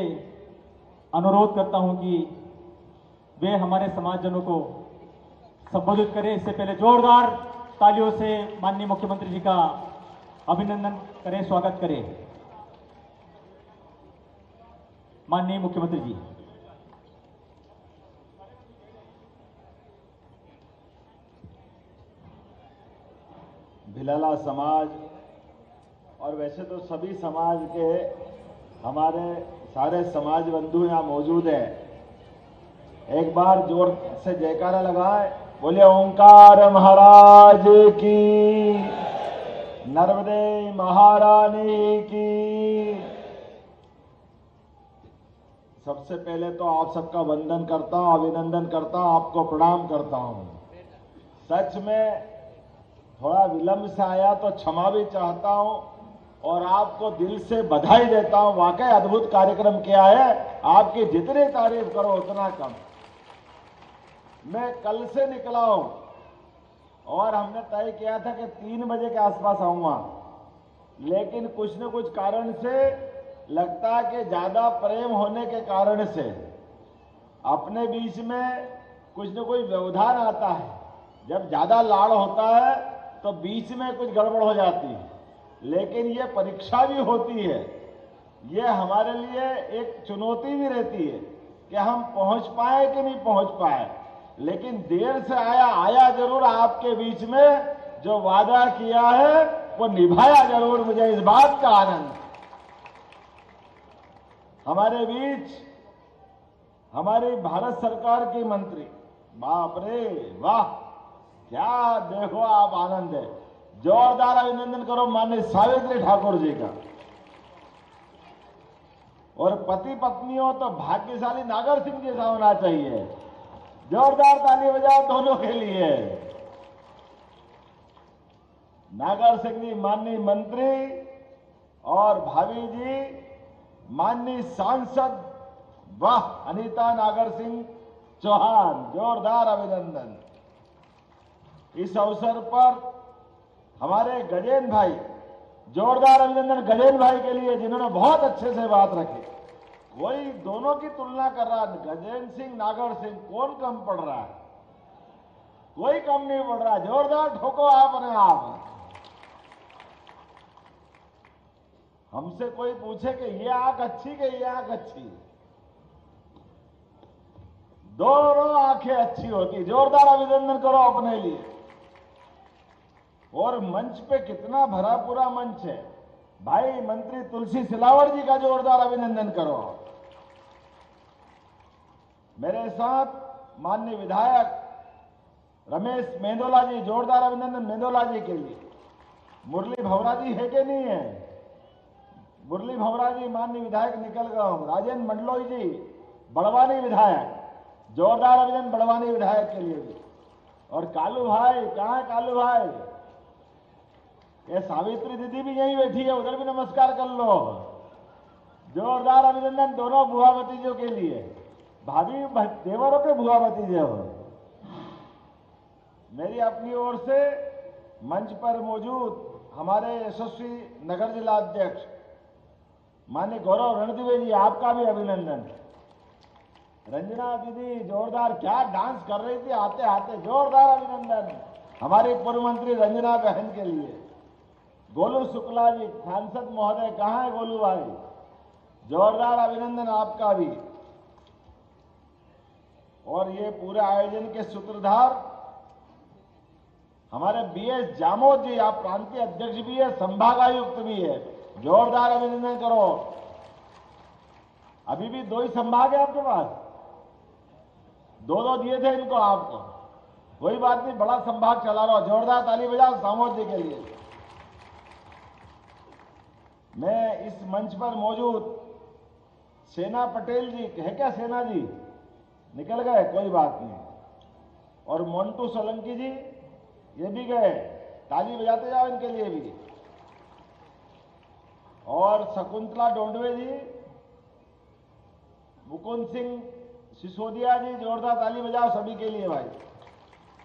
अनुरोध करता हूं कि वे हमारे समाजजनों को संबोधित करें। इससे पहले जोरदार तालियों से माननीय मुख्यमंत्री जी का अभिनंदन करें, स्वागत करें। माननीय मुख्यमंत्री जी। भिलाला समाज और वैसे तो सभी समाज के हमारे सारे समाज बंधु यहाँ मौजूद हैं। एक बार जोर से जयकारा लगाए, बोले ओंकार महाराज की, नर्मदे महारानी की। सबसे पहले तो आप सबका वंदन करता हूँ, अभिनंदन करता हूँ, आपको प्रणाम करता हूँ। सच में थोड़ा विलंब से आया तो क्षमा भी चाहता हूं और आपको दिल से बधाई देता हूं। वाकई अद्भुत कार्यक्रम किया है, आपकी जितनी तारीफ करो उतना कम। मैं कल से निकला हूं और हमने तय किया था कि 3 बजे के आसपास आऊंगा, लेकिन कुछ न कुछ कारण से लगता है कि ज्यादा प्रेम होने के कारण से अपने बीच में कुछ न कुछ व्यवधान आता है। जब ज्यादा लाड़ होता है तो बीच में कुछ गड़बड़ हो जाती है, लेकिन ये परीक्षा भी होती है। ये हमारे लिए एक चुनौती भी रहती है कि हम पहुंच पाए कि नहीं पहुंच पाए, लेकिन देर से आया जरूर। आपके बीच में जो वादा किया है वो निभाया जरूर। मुझे इस बात का आनंद। हमारे बीच हमारी भारत सरकार की मंत्री, बाप रे वाह, क्या देखो आप, आनंद है। जोरदार अभिनंदन करो माननीय सावित्री ठाकुर जी का। और पति पत्नी हो तो भाग्यशाली नागर सिंह जैसा होना चाहिए। जोरदार ताली बजाओ दोनों के लिए। नागर सिंह जी माननीय मंत्री और भाभी जी माननीय सांसद, वाह, अनीता नागर सिंह चौहान, जोरदार अभिनंदन। इस अवसर पर हमारे गजेन भाई, जोरदार अभिनंदन गजेन भाई के लिए, जिन्होंने बहुत अच्छे से बात रखी। कोई दोनों की तुलना कर रहा है, गजेन सिंह नागर सिंह, कौन कम पड़ रहा है? कोई कम नहीं पड़ रहा। जोरदार ठोको आपने आप। हमसे कोई पूछे कि ये आंख अच्छी कि ये आंख अच्छी, दोनों आंखें अच्छी होती। जोरदार अभिनंदन करो अपने लिए। और मंच पे कितना भरा पूरा मंच है भाई। मंत्री तुलसी सिलावट जी का जोरदार अभिनंदन करो। मेरे साथ माननीय विधायक रमेश मेंदोला जी, जोरदार अभिनंदन मेंदोला जी के लिए। मुरली भवरा जी है कि नहीं है? मुरली भवरा जी माननीय विधायक निकल गए। राजेंद्र मंडलोई जी बड़वानी विधायक, जोरदार अभिनंदन बड़वानी विधायक के लिए भी। और कालू भाई, कहां है कालू भाई? ये सावित्री दीदी भी यहीं बैठी है, उधर भी नमस्कार कर लो। जोरदार अभिनंदन दोनों बुआ भतीजों के लिए। भाभी देवरों के बुआ भतीजे हो। मेरी अपनी ओर से मंच पर मौजूद हमारे यशस्वी नगर जिला अध्यक्ष माननीय गौरव रणदीवे जी, आपका भी अभिनंदन। रंजना दीदी जोरदार क्या डांस कर रही थी आते आते, जोरदार अभिनंदन हमारी पूर्व मंत्री रंजना बहन के लिए। गोलू शुक्ला जी सांसद महोदय, कहाँ है गोलू भाई? जोरदार अभिनंदन आपका भी। और ये पूरे आयोजन के सूत्रधार हमारे बीएस जामोद जी, आप प्रांतीय अध्यक्ष भी है, संभागायुक्त भी है, जोरदार अभिनंदन करो। अभी भी 2 ही संभाग है आपके पास, 2-2 दिए थे इनको आपको, कोई बात नहीं, बड़ा संभाग चला रहा हो, जोरदार ताली बजाओ जामोद जी के लिए। मैं इस मंच पर मौजूद सेना पटेल जी है क्या? सेना जी निकल गए, कोई बात नहीं। और मोन्टू सोलंकी जी ये भी गए, ताली बजाते जाओ इनके लिए भी। और शकुंतला डोंडवे जी, मुकुंद सिंह सिसोदिया जी, जोरदार ताली बजाओ सभी के लिए भाई।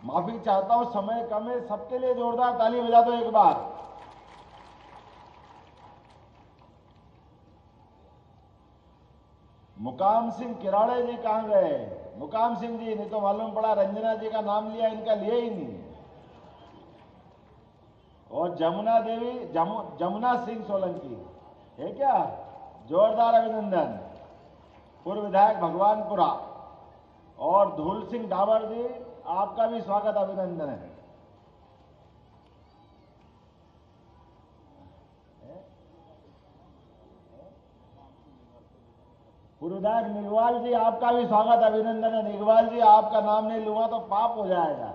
माफी चाहता हूं, समय कम है, सबके लिए जोरदार ताली बजा दो एक बार। मुकाम सिंह किराड़े जी कहां गए? मुकाम सिंह जी, नहीं तो मालूम पड़ा रंजना जी का नाम लिया, इनका लिया ही नहीं। और जमुना देवी, जमुना सिंह सोलंकी है क्या? जोरदार अभिनंदन। पूर्व विधायक भगवानपुरा। और धूल सिंह डावर जी, आपका भी स्वागत अभिनंदन है। पूर्व विधायक निगवाल जी, आपका भी स्वागत अभिनंदन है। निगवाल जी, आपका नाम नहीं लूंगा तो पाप हो जाएगा।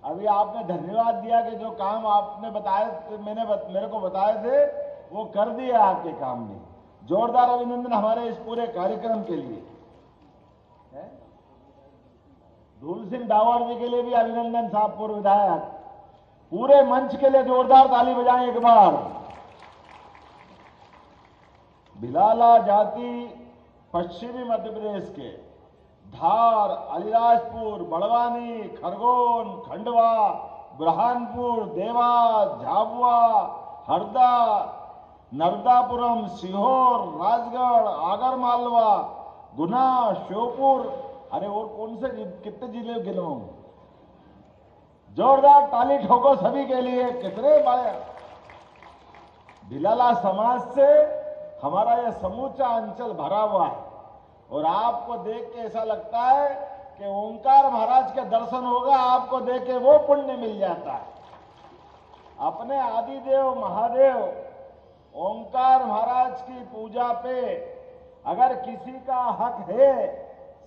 अभी आपने धन्यवाद दिया कि जो काम आपने बताए, मेरे को बताए थे, वो कर दिए आपके काम ने। जोरदार अभिनंदन हमारे इस पूरे कार्यक्रम के लिए। धूल सिंह डावर जी के लिए भी अभिनंदन साहब, पूर्व विधायक। पूरे मंच के लिए जोरदार ताली बजाएं एक बार। भिलाला जाति पश्चिमी मध्य प्रदेश के धार, अलीराजपुर, बड़वानी, खरगोन, खंडवा, बुरहानपुर, देवास, झाबुआ, हरदा, नर्मदापुरम, सीहोर, राजगढ़, आगरमालवा, गुना, श्योपुर, अरे और कौन से कितने जिले गिनूं? जोरदार ताली ठोको सभी के लिए। कितने बड़े भिलाला समाज से हमारा यह समूचा अंचल भरा हुआ है। और आपको देख के ऐसा लगता है कि ओंकार महाराज के दर्शन होगा, आपको देख के वो पुण्य मिल जाता है। अपने आदिदेव महादेव ओंकार महाराज की पूजा पे अगर किसी का हक है,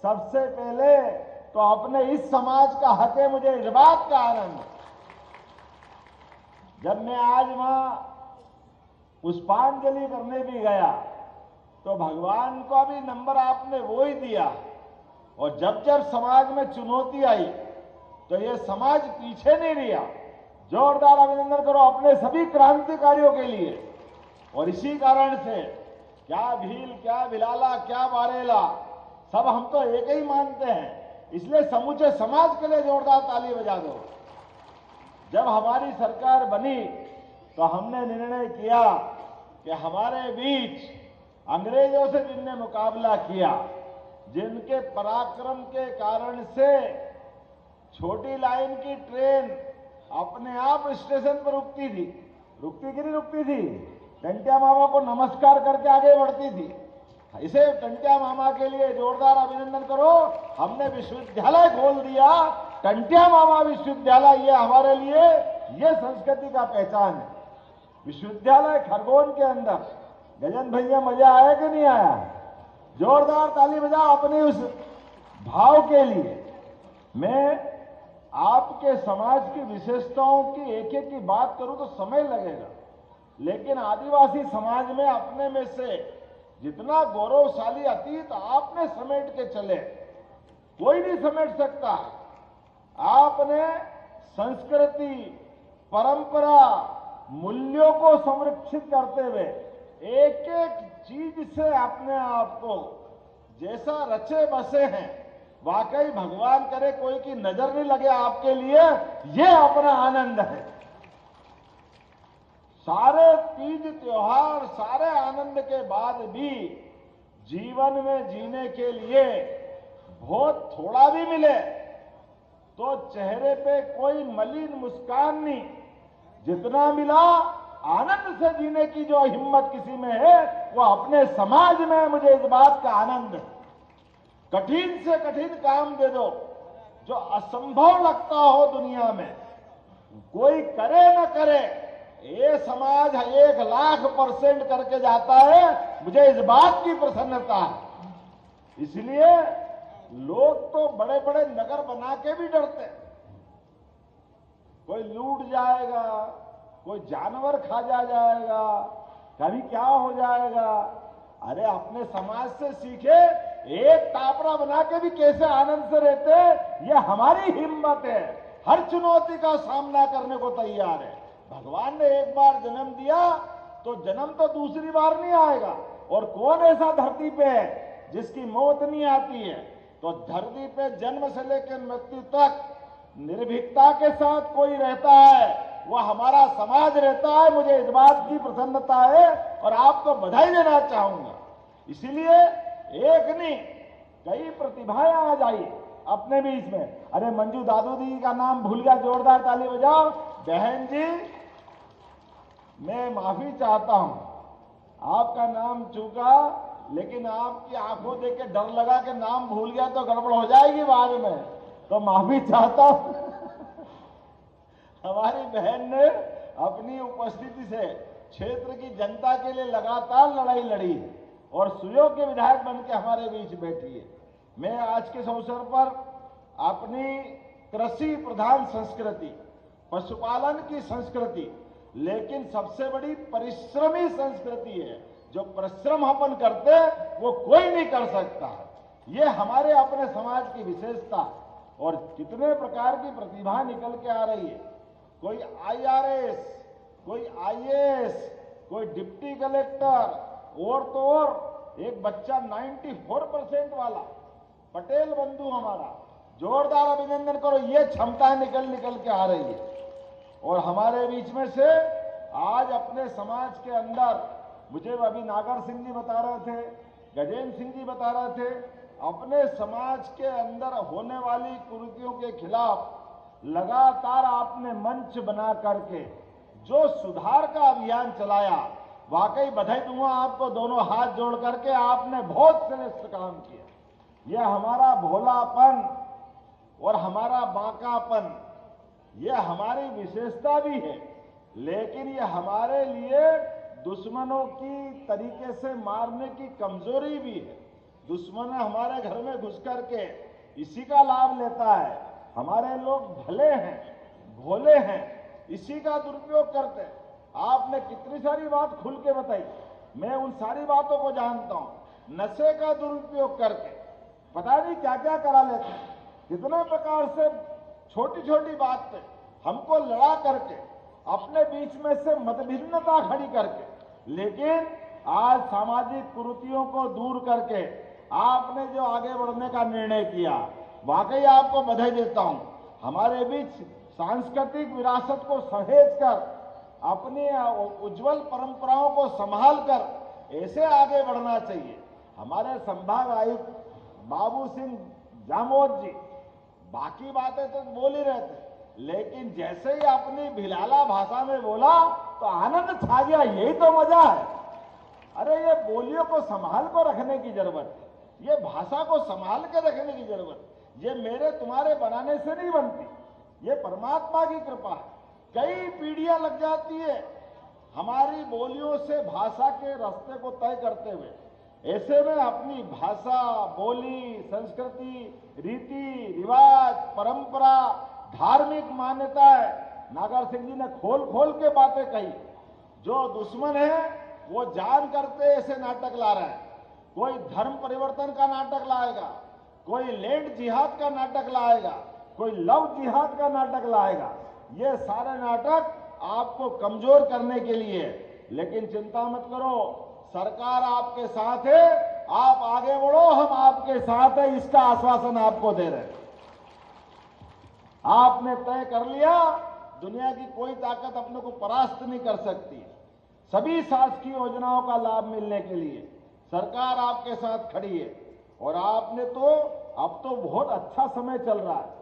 सबसे पहले तो अपने इस समाज का हक है। मुझे इस बात का आनंद, जब मैं आज वहां पुष्पांजलि करने भी गया तो भगवान का भी नंबर आपने वो ही दिया। और जब जब समाज में चुनौती आई तो ये समाज पीछे नहीं रहा। जोरदार अभिनंदन करो अपने सभी क्रांतिकारियों के लिए। और इसी कारण से क्या भील, क्या भिलाला, क्या बारेला, सब हम तो एक ही मानते हैं। इसलिए समूचे समाज के लिए जोरदार ताली बजा दो। जब हमारी सरकार बनी तो हमने निर्णय किया कि हमारे बीच अंग्रेजों से जिनने मुकाबला किया, जिनके पराक्रम के कारण से छोटी लाइन की ट्रेन अपने आप स्टेशन पर रुकती थी, रुकती कि नहीं रुकती थी, टंटिया मामा को नमस्कार करके आगे बढ़ती थी। इसे टंटिया मामा के लिए जोरदार अभिनंदन करो। हमने विश्वविद्यालय खोल दिया, टंटिया मामा विश्वविद्यालय, ये हमारे लिए ये संस्कृति का पहचान है। विश्वविद्यालय खरगोन के अंदर, गजन भैया मजा आया कि नहीं आया? जोरदार ताली बजाओ अपने उस भाव के लिए। मैं आपके समाज की विशेषताओं की एक एक की बात करूं तो समय लगेगा, लेकिन आदिवासी समाज में अपने में से जितना गौरवशाली अतीत आपने समेट के चले, कोई नहीं समेट सकता। आपने संस्कृति, परंपरा, मूल्यों को संरक्षित करते हुए एक एक चीज से अपने आप को जैसा रचे बसे हैं, वाकई भगवान करे कोई की नजर नहीं लगे आपके लिए, ये अपना आनंद है। सारे तीज त्योहार, सारे आनंद के बाद भी जीवन में जीने के लिए बहुत थोड़ा भी मिले तो चेहरे पे कोई मलिन मुस्कान नहीं, जितना मिला आनंद से जीने की जो हिम्मत किसी में है वो अपने समाज में, मुझे इस बात का आनंद है। कठिन से कठिन काम दे दो, जो असंभव लगता हो दुनिया में, कोई करे न करे, ये समाज 1,00,000% करके जाता है। मुझे इस बात की प्रसन्नता है। इसलिए लोग तो बड़े बड़े नगर बना के भी डरते हैं, कोई लूट जाएगा, कोई जानवर खा जाएगा, कभी क्या हो जाएगा। अरे अपने समाज से सीखे, एक टापरा बना के भी कैसे आनंद से रहते, ये हमारी हिम्मत है। हर चुनौती का सामना करने को तैयार है। भगवान ने एक बार जन्म दिया तो जन्म तो दूसरी बार नहीं आएगा। और कौन ऐसा धरती पे है जिसकी मौत नहीं आती है? तो धरती पे जन्म से लेकर मृत्यु तक निर्भीकता के साथ कोई रहता है, वह हमारा समाज रहता है। मुझे इस बात की प्रसन्नता है और आपको बधाई देना चाहूंगा। इसलिए एक नहीं, कई प्रतिभाएं आज आई अपने बीच में। अरे मंजू दादू जी का नाम भूल गया, जोरदार ताली बजाओ। बहन जी, मैं माफी चाहता हूं, आपका नाम चूका, लेकिन आपकी आंखों देख के डर लगा कि नाम भूल गया तो गड़बड़ हो जाएगी बाद में, तो माफी चाहता हूं। हमारी बहन ने अपनी उपस्थिति से क्षेत्र की जनता के लिए लगातार लड़ाई लड़ी और सुयोग्य विधायक बन के हमारे बीच बैठी है। मैं आज के इस अवसर पर अपनी कृषि प्रधान संस्कृति, पशुपालन की संस्कृति, लेकिन सबसे बड़ी परिश्रमी संस्कृति है। जो परिश्रम अपन करते वो कोई नहीं कर सकता। ये हमारे अपने समाज की विशेषता। और कितने प्रकार की प्रतिभा निकल के आ रही है। कोई IRS, कोई IAS, कोई डिप्टी कलेक्टर, और तो और एक बच्चा 94% वाला, पटेल बंधु हमारा, जोरदार अभिनंदन करो। ये क्षमताएं निकल के आ रही है। और हमारे बीच में से आज अपने समाज के अंदर, मुझे अभी नागर सिंह जी बता रहे थे, गजेंद्र सिंह जी बता रहे थे, अपने समाज के अंदर होने वाली कुरीतियों के खिलाफ लगातार आपने मंच बना करके जो सुधार का अभियान चलाया, वाकई बधाई दूंगा आपको। दोनों हाथ जोड़ करके आपने बहुत श्रेष्ठ काम किया। यह हमारा भोलापन और हमारा बांकापन, यह हमारी विशेषता भी है, लेकिन यह हमारे लिए दुश्मनों की तरीके से मारने की कमजोरी भी है। दुश्मन हमारे घर में घुस करके इसी का लाभ लेता है। हमारे लोग भले हैं, भोले हैं, इसी का दुरुपयोग करते हैं। आपने कितनी सारी बात खुल के बताई, मैं उन सारी बातों को जानता हूं। नशे का दुरुपयोग करके पता नहीं क्या क्या करा लेते हैं। कितना प्रकार से छोटी छोटी बात पे हमको लड़ा करके, अपने बीच में से मतभिन्नता खड़ी करके, लेकिन आज सामाजिक कुरीतियों को दूर करके आपने जो आगे बढ़ने का निर्णय किया, वाकई आपको बधाई देता हूं। हमारे बीच सांस्कृतिक विरासत को सहेज कर, अपनी उज्जवल परंपराओं को संभाल कर ऐसे आगे बढ़ना चाहिए। हमारे संभाग आयुक्त बाबू सिंह जामोद जी बाकी बातें तो बोल ही रहे थे, लेकिन जैसे ही अपनी भिलाला भाषा में बोला तो आनंद छा गया। यही तो मजा है। अरे ये बोलियों को संभाल कर रखने की जरूरत है, ये भाषा को संभाल के रखने की जरूरत है। ये मेरे तुम्हारे बनाने से नहीं बनती, ये परमात्मा की कृपा है। कई पीढ़ियां लग जाती है हमारी बोलियों से भाषा के रास्ते को तय करते हुए। ऐसे में अपनी भाषा, बोली, संस्कृति, रीति रिवाज, परंपरा, धार्मिक मान्यताएं, नागर सिंह जी ने खोल खोल के बातें कही। जो दुश्मन है वो जान करते ऐसे नाटक ला रहा है। कोई धर्म परिवर्तन का नाटक लाएगा, कोई लैंड जिहाद का नाटक लाएगा, कोई लव जिहाद का नाटक लाएगा। ये सारे नाटक आपको कमजोर करने के लिए। लेकिन चिंता मत करो, सरकार आपके साथ है, आप आगे बढ़ो, हम आपके साथ है, इसका आश्वासन आपको दे रहे हैं। आपने तय कर लिया, दुनिया की कोई ताकत अपने को परास्त नहीं कर सकती। सभी शासकीय योजनाओं का लाभ मिलने के लिए सरकार आपके साथ खड़ी है। और आपने तो अब तो बहुत अच्छा समय चल रहा है।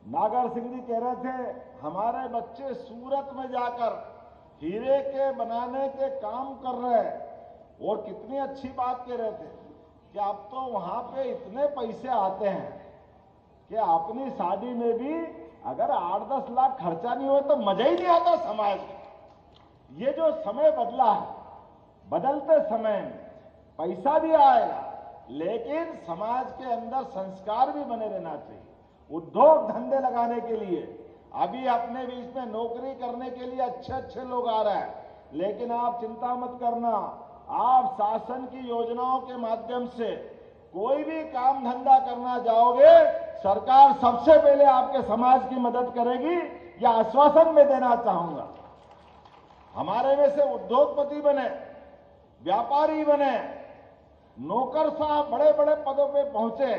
नागर सिंह जी कह रहे थे हमारे बच्चे सूरत में जाकर हीरे के बनाने के काम कर रहे हैं, और कितनी अच्छी बात कह रहे थे कि अब तो वहां पे इतने पैसे आते हैं कि अपनी शादी में भी अगर 8-10 लाख खर्चा नहीं हो तो मजा ही नहीं आता समाज में। ये जो समय बदला है, बदलते समय में पैसा भी आएगा, लेकिन समाज के अंदर संस्कार भी बने रहना चाहिए। उद्योग धंधे लगाने के लिए अभी अपने बीच में नौकरी करने के लिए अच्छे अच्छे लोग आ रहे हैं, लेकिन आप चिंता मत करना, आप शासन की योजनाओं के माध्यम से कोई भी काम धंधा करना जाओगे, सरकार सबसे पहले आपके समाज की मदद करेगी, यह आश्वासन मैं देना चाहूंगा। हमारे में से उद्योगपति बने, व्यापारी बने, नौकर साहब बड़े बड़े पदों पे पहुंचे,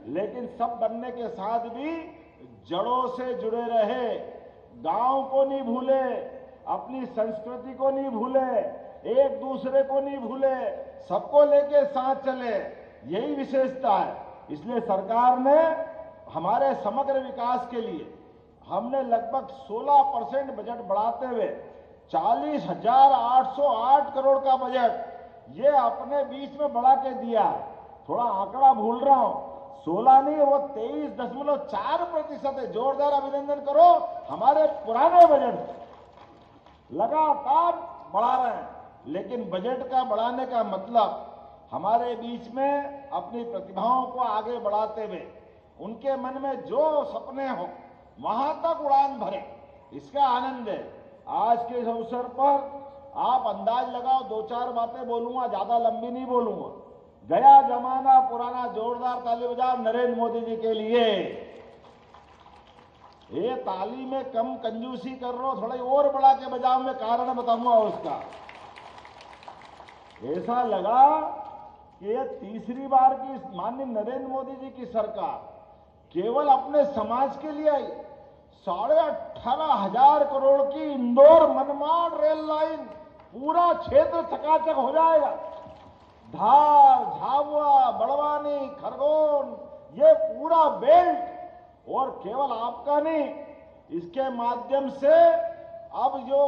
लेकिन सब बनने के साथ भी जड़ों से जुड़े रहे, गांव को नहीं भूले, अपनी संस्कृति को नहीं भूले, एक दूसरे को नहीं भूले, सबको लेके साथ चले, यही विशेषता है। इसलिए सरकार ने हमारे समग्र विकास के लिए हमने लगभग 16% बजट बढ़ाते हुए 40,808 करोड़ का बजट ये अपने बीच में बढ़ा के दिया है। थोड़ा आंकड़ा भूल रहा हूं, 16 नहीं, वो 23.4% है। जोरदार अभिनंदन करो हमारे पुराने बजट से। लगातार बढ़ा रहे हैं, लेकिन बजट का बढ़ाने का मतलब हमारे बीच में अपनी प्रतिभाओं को आगे बढ़ाते हुए उनके मन में जो सपने हो वहां तक उड़ान भरे, इसका आनंद है। आज के इस अवसर पर आप अंदाज लगाओ, 2-4 बातें बोलूंगा, ज्यादा लंबी नहीं बोलूंगा। गया जमाना पुराना, जोरदार ताली बजाओ नरेंद्र मोदी जी के लिए। ये ताली में कम कंजूसी कर रहे हो, थोड़ा और बढ़ा के बजाओ, मैं कारण बताऊंगा उसका। ऐसा लगा कि ये तीसरी बार की माननीय नरेंद्र मोदी जी की सरकार केवल अपने समाज के लिए आई। 18,500 करोड़ की इंदौर मनमाड़ रेल लाइन, पूरा क्षेत्र चकाचक हो जाएगा। धार, झाबुआ, बड़वानी, खरगोन, ये पूरा बेल्ट, और केवल आपका नहीं, इसके माध्यम से अब जो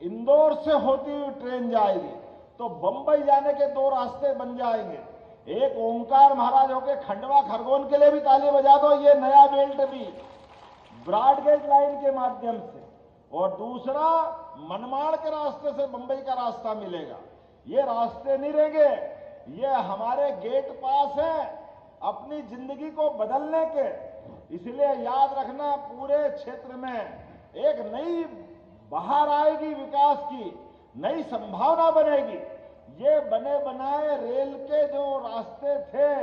इंदौर से होती हुई ट्रेन जाएगी तो बंबई जाने के 2 रास्ते बन जाएंगे। एक ओंकार महाराज होके खंडवा खरगोन के लिए भी ताली बजा दो, ये नया बेल्ट भी ब्रॉडगेज लाइन के माध्यम से, और दूसरा मनमाड़ के रास्ते से बंबई का रास्ता मिलेगा। ये रास्ते नहीं रहेंगे, ये हमारे गेट पास है अपनी जिंदगी को बदलने के। इसलिए याद रखना, पूरे क्षेत्र में एक नई बहार आएगी, विकास की नई संभावना बनेगी। ये बने बनाए रेल के जो रास्ते थे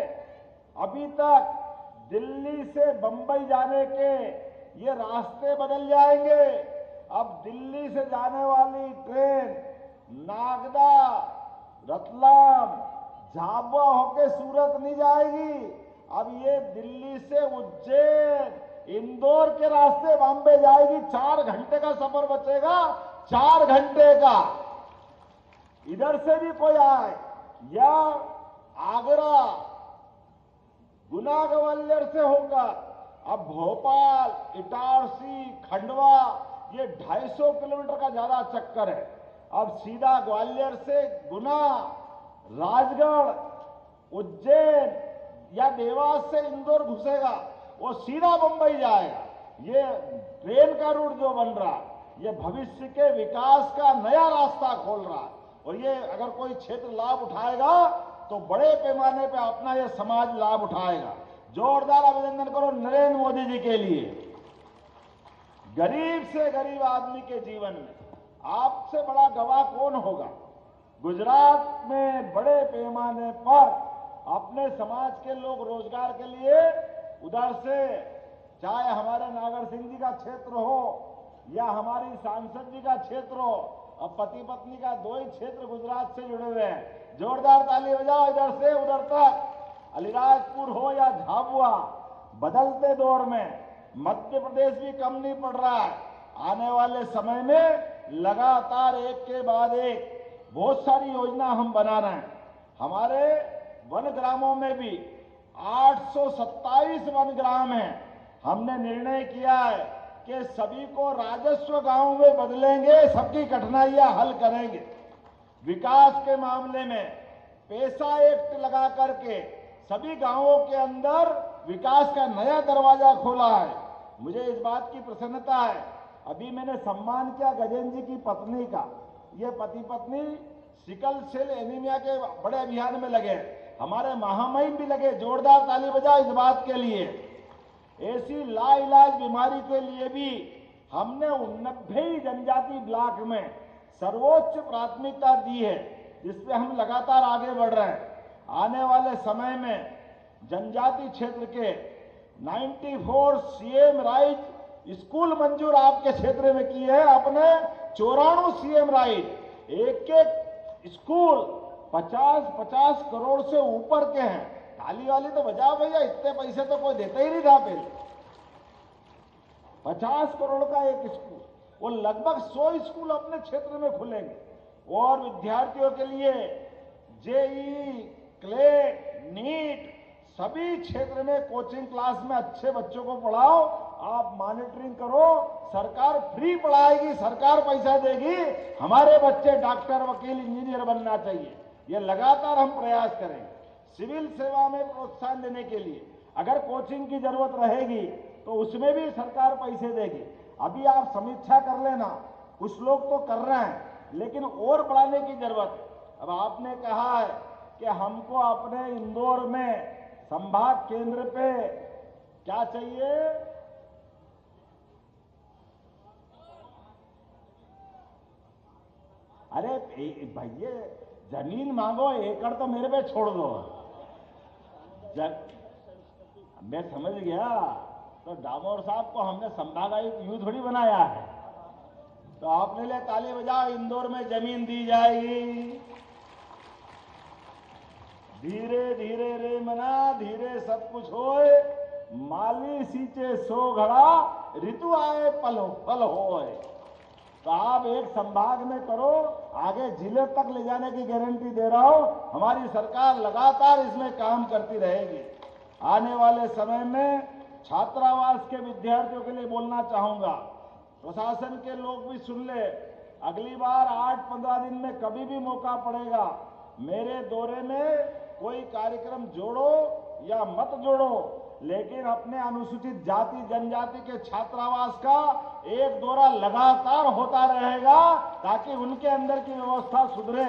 अभी तक दिल्ली से बंबई जाने के, ये रास्ते बदल जाएंगे। अब दिल्ली से जाने वाली ट्रेन नागदा, रतलाम, झाबुआ होके सूरत नहीं जाएगी। अब ये दिल्ली से उज्जैन, इंदौर के रास्ते बॉम्बे जाएगी। 4 घंटे का सफर बचेगा, 4 घंटे का। इधर से भी कोई आए, या आगरा, गुना ग्वालियर से होकर अब भोपाल, इटारसी, खंडवा, ये 250 किलोमीटर का ज्यादा चक्कर है। अब सीधा ग्वालियर से गुना, राजगढ़, उज्जैन या देवास से इंदौर घुसेगा, वो सीधा मुंबई जाएगा। ये ट्रेन का रूट जो बन रहा, ये भविष्य के विकास का नया रास्ता खोल रहा है। और ये अगर कोई क्षेत्र लाभ उठाएगा तो बड़े पैमाने पे अपना ये समाज लाभ उठाएगा। जोरदार अभिनंदन करो नरेंद्र मोदी जी के लिए। गरीब से गरीब आदमी के जीवन में आपसे बड़ा गवाह कौन होगा? गुजरात में बड़े पैमाने पर अपने समाज के लोग रोजगार के लिए उधर से, चाहे हमारे नागर सिंह जी का क्षेत्र हो या हमारी सांसद जी का क्षेत्र हो, अब पति पत्नी का 2 ही क्षेत्र गुजरात से जुड़े हुए हैं। जोरदार ताली बजाओ इधर से उधर तक, अलीराजपुर हो या झाबुआ। बदलते दौर में मध्य प्रदेश भी कम नहीं पड़ रहा है। आने वाले समय में लगातार एक के बाद एक बहुत सारी योजना हम बना रहे हैं। हमारे वन ग्रामों में भी 827 वन ग्राम हैं। हमने निर्णय किया है कि सभी को राजस्व गांव में बदलेंगे, सबकी कठिनाइयां हल करेंगे। विकास के मामले में पैसा एक्ट लगा करके सभी गांवों के अंदर विकास का नया दरवाजा खोला है। मुझे इस बात की प्रसन्नता है, अभी मैंने सम्मान किया गजेंद्र जी की पत्नी का। ये पति पत्नी सिकल सेल एनीमिया के बड़े अभियान में लगे, हमारे महामहिम भी लगे। जोरदार ताली बजाओ इस बात के लिए। ऐसी लाइलाज बीमारी के लिए भी हमने 90 जनजाति ब्लॉक में सर्वोच्च प्राथमिकता दी है, जिसपे हम लगातार आगे बढ़ रहे हैं। आने वाले समय में जनजाति क्षेत्र के 94 सीएम राइट स्कूल मंजूर आपके क्षेत्र में किए हैं आपने। 94 सीएम राइट, एक एक स्कूल 50-50 करोड़ से ऊपर के हैं। ताली वाली तो बजाओ भैया, इतने पैसे तो कोई देता ही नहीं था पहले। 50 करोड़ का एक स्कूल, वो लगभग 100 स्कूल अपने क्षेत्र में खुलेंगे। और विद्यार्थियों के लिए जेई, क्लेट, नीट सभी क्षेत्र में कोचिंग क्लास में अच्छे बच्चों को पढ़ाओ, आप मॉनिटरिंग करो। सरकार फ्री पढ़ाएगी, सरकार पैसा देगी। हमारे बच्चे डॉक्टर, वकील, इंजीनियर बनना चाहिए। ये लगातार हम प्रयास करेंगे। सिविल सेवा में प्रोत्साहन देने के लिए अगर कोचिंग की जरूरत रहेगी तो उसमें भी सरकार पैसे देगी। अभी आप समीक्षा कर लेना, कुछ लोग तो कर रहे हैं, लेकिन और बढ़ाने की जरूरत है। अब आपने कहा है कि हमको अपने इंदौर में संभाग केंद्र पे क्या चाहिए? अरे भैया जमीन मांगो, एकड़ तो मेरे पे छोड़ दो। मैं समझ गया, तो डामोर साहब को हमने संभागायुक्त यूं थोड़ी बनाया है। तो आपने ले ताली बजाओ, इंदौर में जमीन दी जाएगी। धीरे धीरे रे मना, धीरे सब कुछ होए। माली सींचे सो घड़ा, ऋतु आए फल होए। तो आप एक संभाग में करो, आगे जिले तक ले जाने की गारंटी दे रहा हूं। हमारी सरकार लगातार इसमें काम करती रहेगी। आने वाले समय में छात्रावास के विद्यार्थियों के लिए बोलना चाहूंगा, प्रशासन के लोग भी सुन ले। अगली बार 8-15 दिन में कभी भी मौका पड़ेगा, मेरे दौरे में कोई कार्यक्रम जोड़ो या मत जोड़ो, लेकिन अपने अनुसूचित जाति जनजाति के छात्रावास का एक दौरा लगातार होता रहेगा, ताकि उनके अंदर की व्यवस्था सुधरे।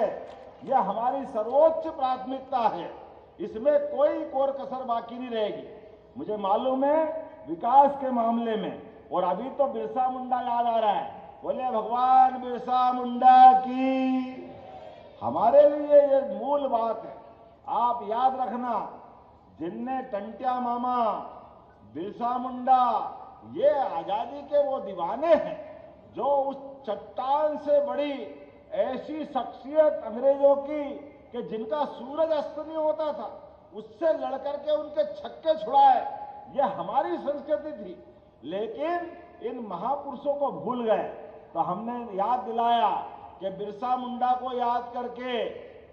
यह हमारी सर्वोच्च प्राथमिकता है, इसमें कोई कोर कसर बाकी नहीं रहेगी। मुझे मालूम है विकास के मामले में, और अभी तो बिरसा मुंडा याद आ रहा है, बोले भगवान बिरसा मुंडा की। हमारे लिए ये मूल बात है। आप याद रखना, जिनने टंटिया मामा, बिरसा मुंडा, ये आजादी के वो दीवाने हैं जो उस चट्टान से बड़ी ऐसी शख्सियत अंग्रेजों की कि जिनका सूरज अस्त नहीं होता था, उससे लड़कर के उनके छक्के छुड़ाए। ये हमारी संस्कृति थी, लेकिन इन महापुरुषों को भूल गए। तो हमने याद दिलाया कि बिरसा मुंडा को याद करके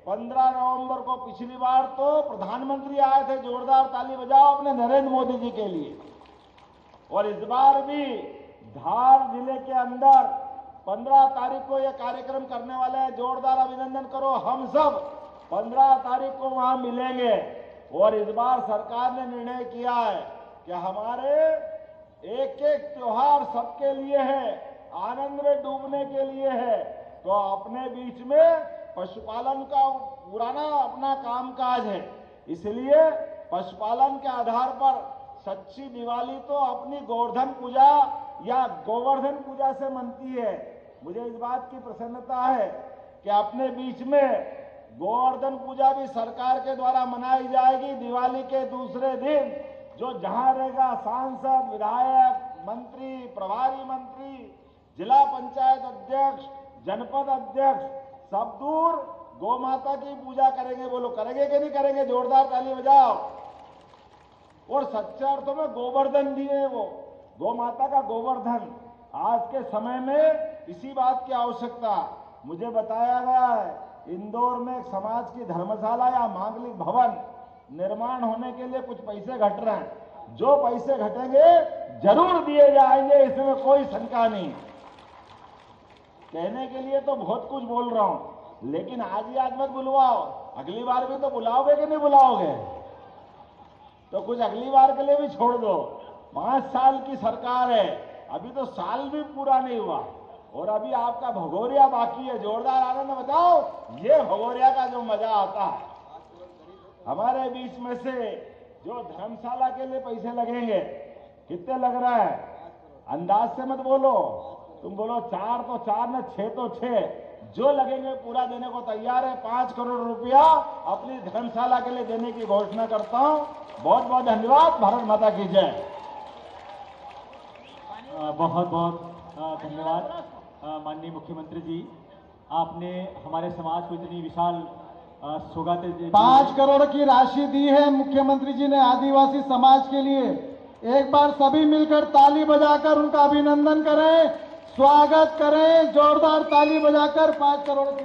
15 नवंबर को पिछली बार तो प्रधानमंत्री आए थे, जोरदार ताली बजाओ अपने नरेंद्र मोदी जी के लिए। और इस बार भी धार जिले के अंदर 15 तारीख को यह कार्यक्रम करने वाले हैं, जोरदार अभिनंदन करो। हम सब 15 तारीख को वहां मिलेंगे। और इस बार सरकार ने निर्णय किया है कि हमारे एक एक त्योहार सबके लिए है, आनंद में डूबने के लिए है। तो अपने बीच में पशुपालन का पुराना अपना कामकाज है, इसलिए पशुपालन के आधार पर सच्ची दिवाली तो अपनी गोवर्धन पूजा या गोवर्धन पूजा से मनती है। मुझे इस बात की प्रसन्नता है कि अपने बीच में गोवर्धन पूजा भी सरकार के द्वारा मनाई जाएगी। दिवाली के दूसरे दिन जो जहां रहेगा, सांसद, विधायक, मंत्री, प्रभारी मंत्री, जिला पंचायत अध्यक्ष, जनपद अध्यक्ष, सब दूर गौ माता की पूजा करेंगे। बोलो करेंगे कि नहीं करेंगे? जोरदार ताली बजाओ। और सच्चे अर्थों में गोवर्धन दिए, वो गौ माता का गोवर्धन। आज के समय में इसी बात की आवश्यकता। मुझे बताया गया है इंदौर में एक समाज की धर्मशाला या मांगलिक भवन निर्माण होने के लिए कुछ पैसे घट रहे हैं। जो पैसे घटेंगे जरूर दिए जाएंगे, इसमें कोई शंका नहीं। कहने के लिए तो बहुत कुछ बोल रहा हूं, लेकिन आज ही आज मत बुलवाओ, अगली बार भी तो बुलाओगे कि नहीं बुलाओगे? तो कुछ अगली बार के लिए भी छोड़ दो। 5 साल की सरकार है, अभी तो साल भी पूरा नहीं हुआ और अभी आपका भगोरिया बाकी है। जोरदार आनंद बताओ, ये भगोरिया का जो मजा आता है। हमारे बीच में से जो धर्मशाला के लिए पैसे लगेंगे, कितने लग रहा है? अंदाज से मत बोलो, तुम बोलो 4 तो 4 न 6 तो 6, जो लगेंगे पूरा देने को तैयार है। 5 करोड़ रुपया अपनी धर्मशाला के लिए देने की घोषणा करता हूं। बहुत बहुत धन्यवाद। भारत माता की जय। बहुत बहुत धन्यवाद माननीय मुख्यमंत्री जी, आपने हमारे समाज को इतनी विशाल सौगातें दी। 5 करोड़ की राशि दी है मुख्यमंत्री जी ने आदिवासी समाज के लिए। एक बार सभी मिलकर ताली बजाकर उनका अभिनंदन करें, स्वागत करें, जोरदार ताली बजाकर 5 करोड़ की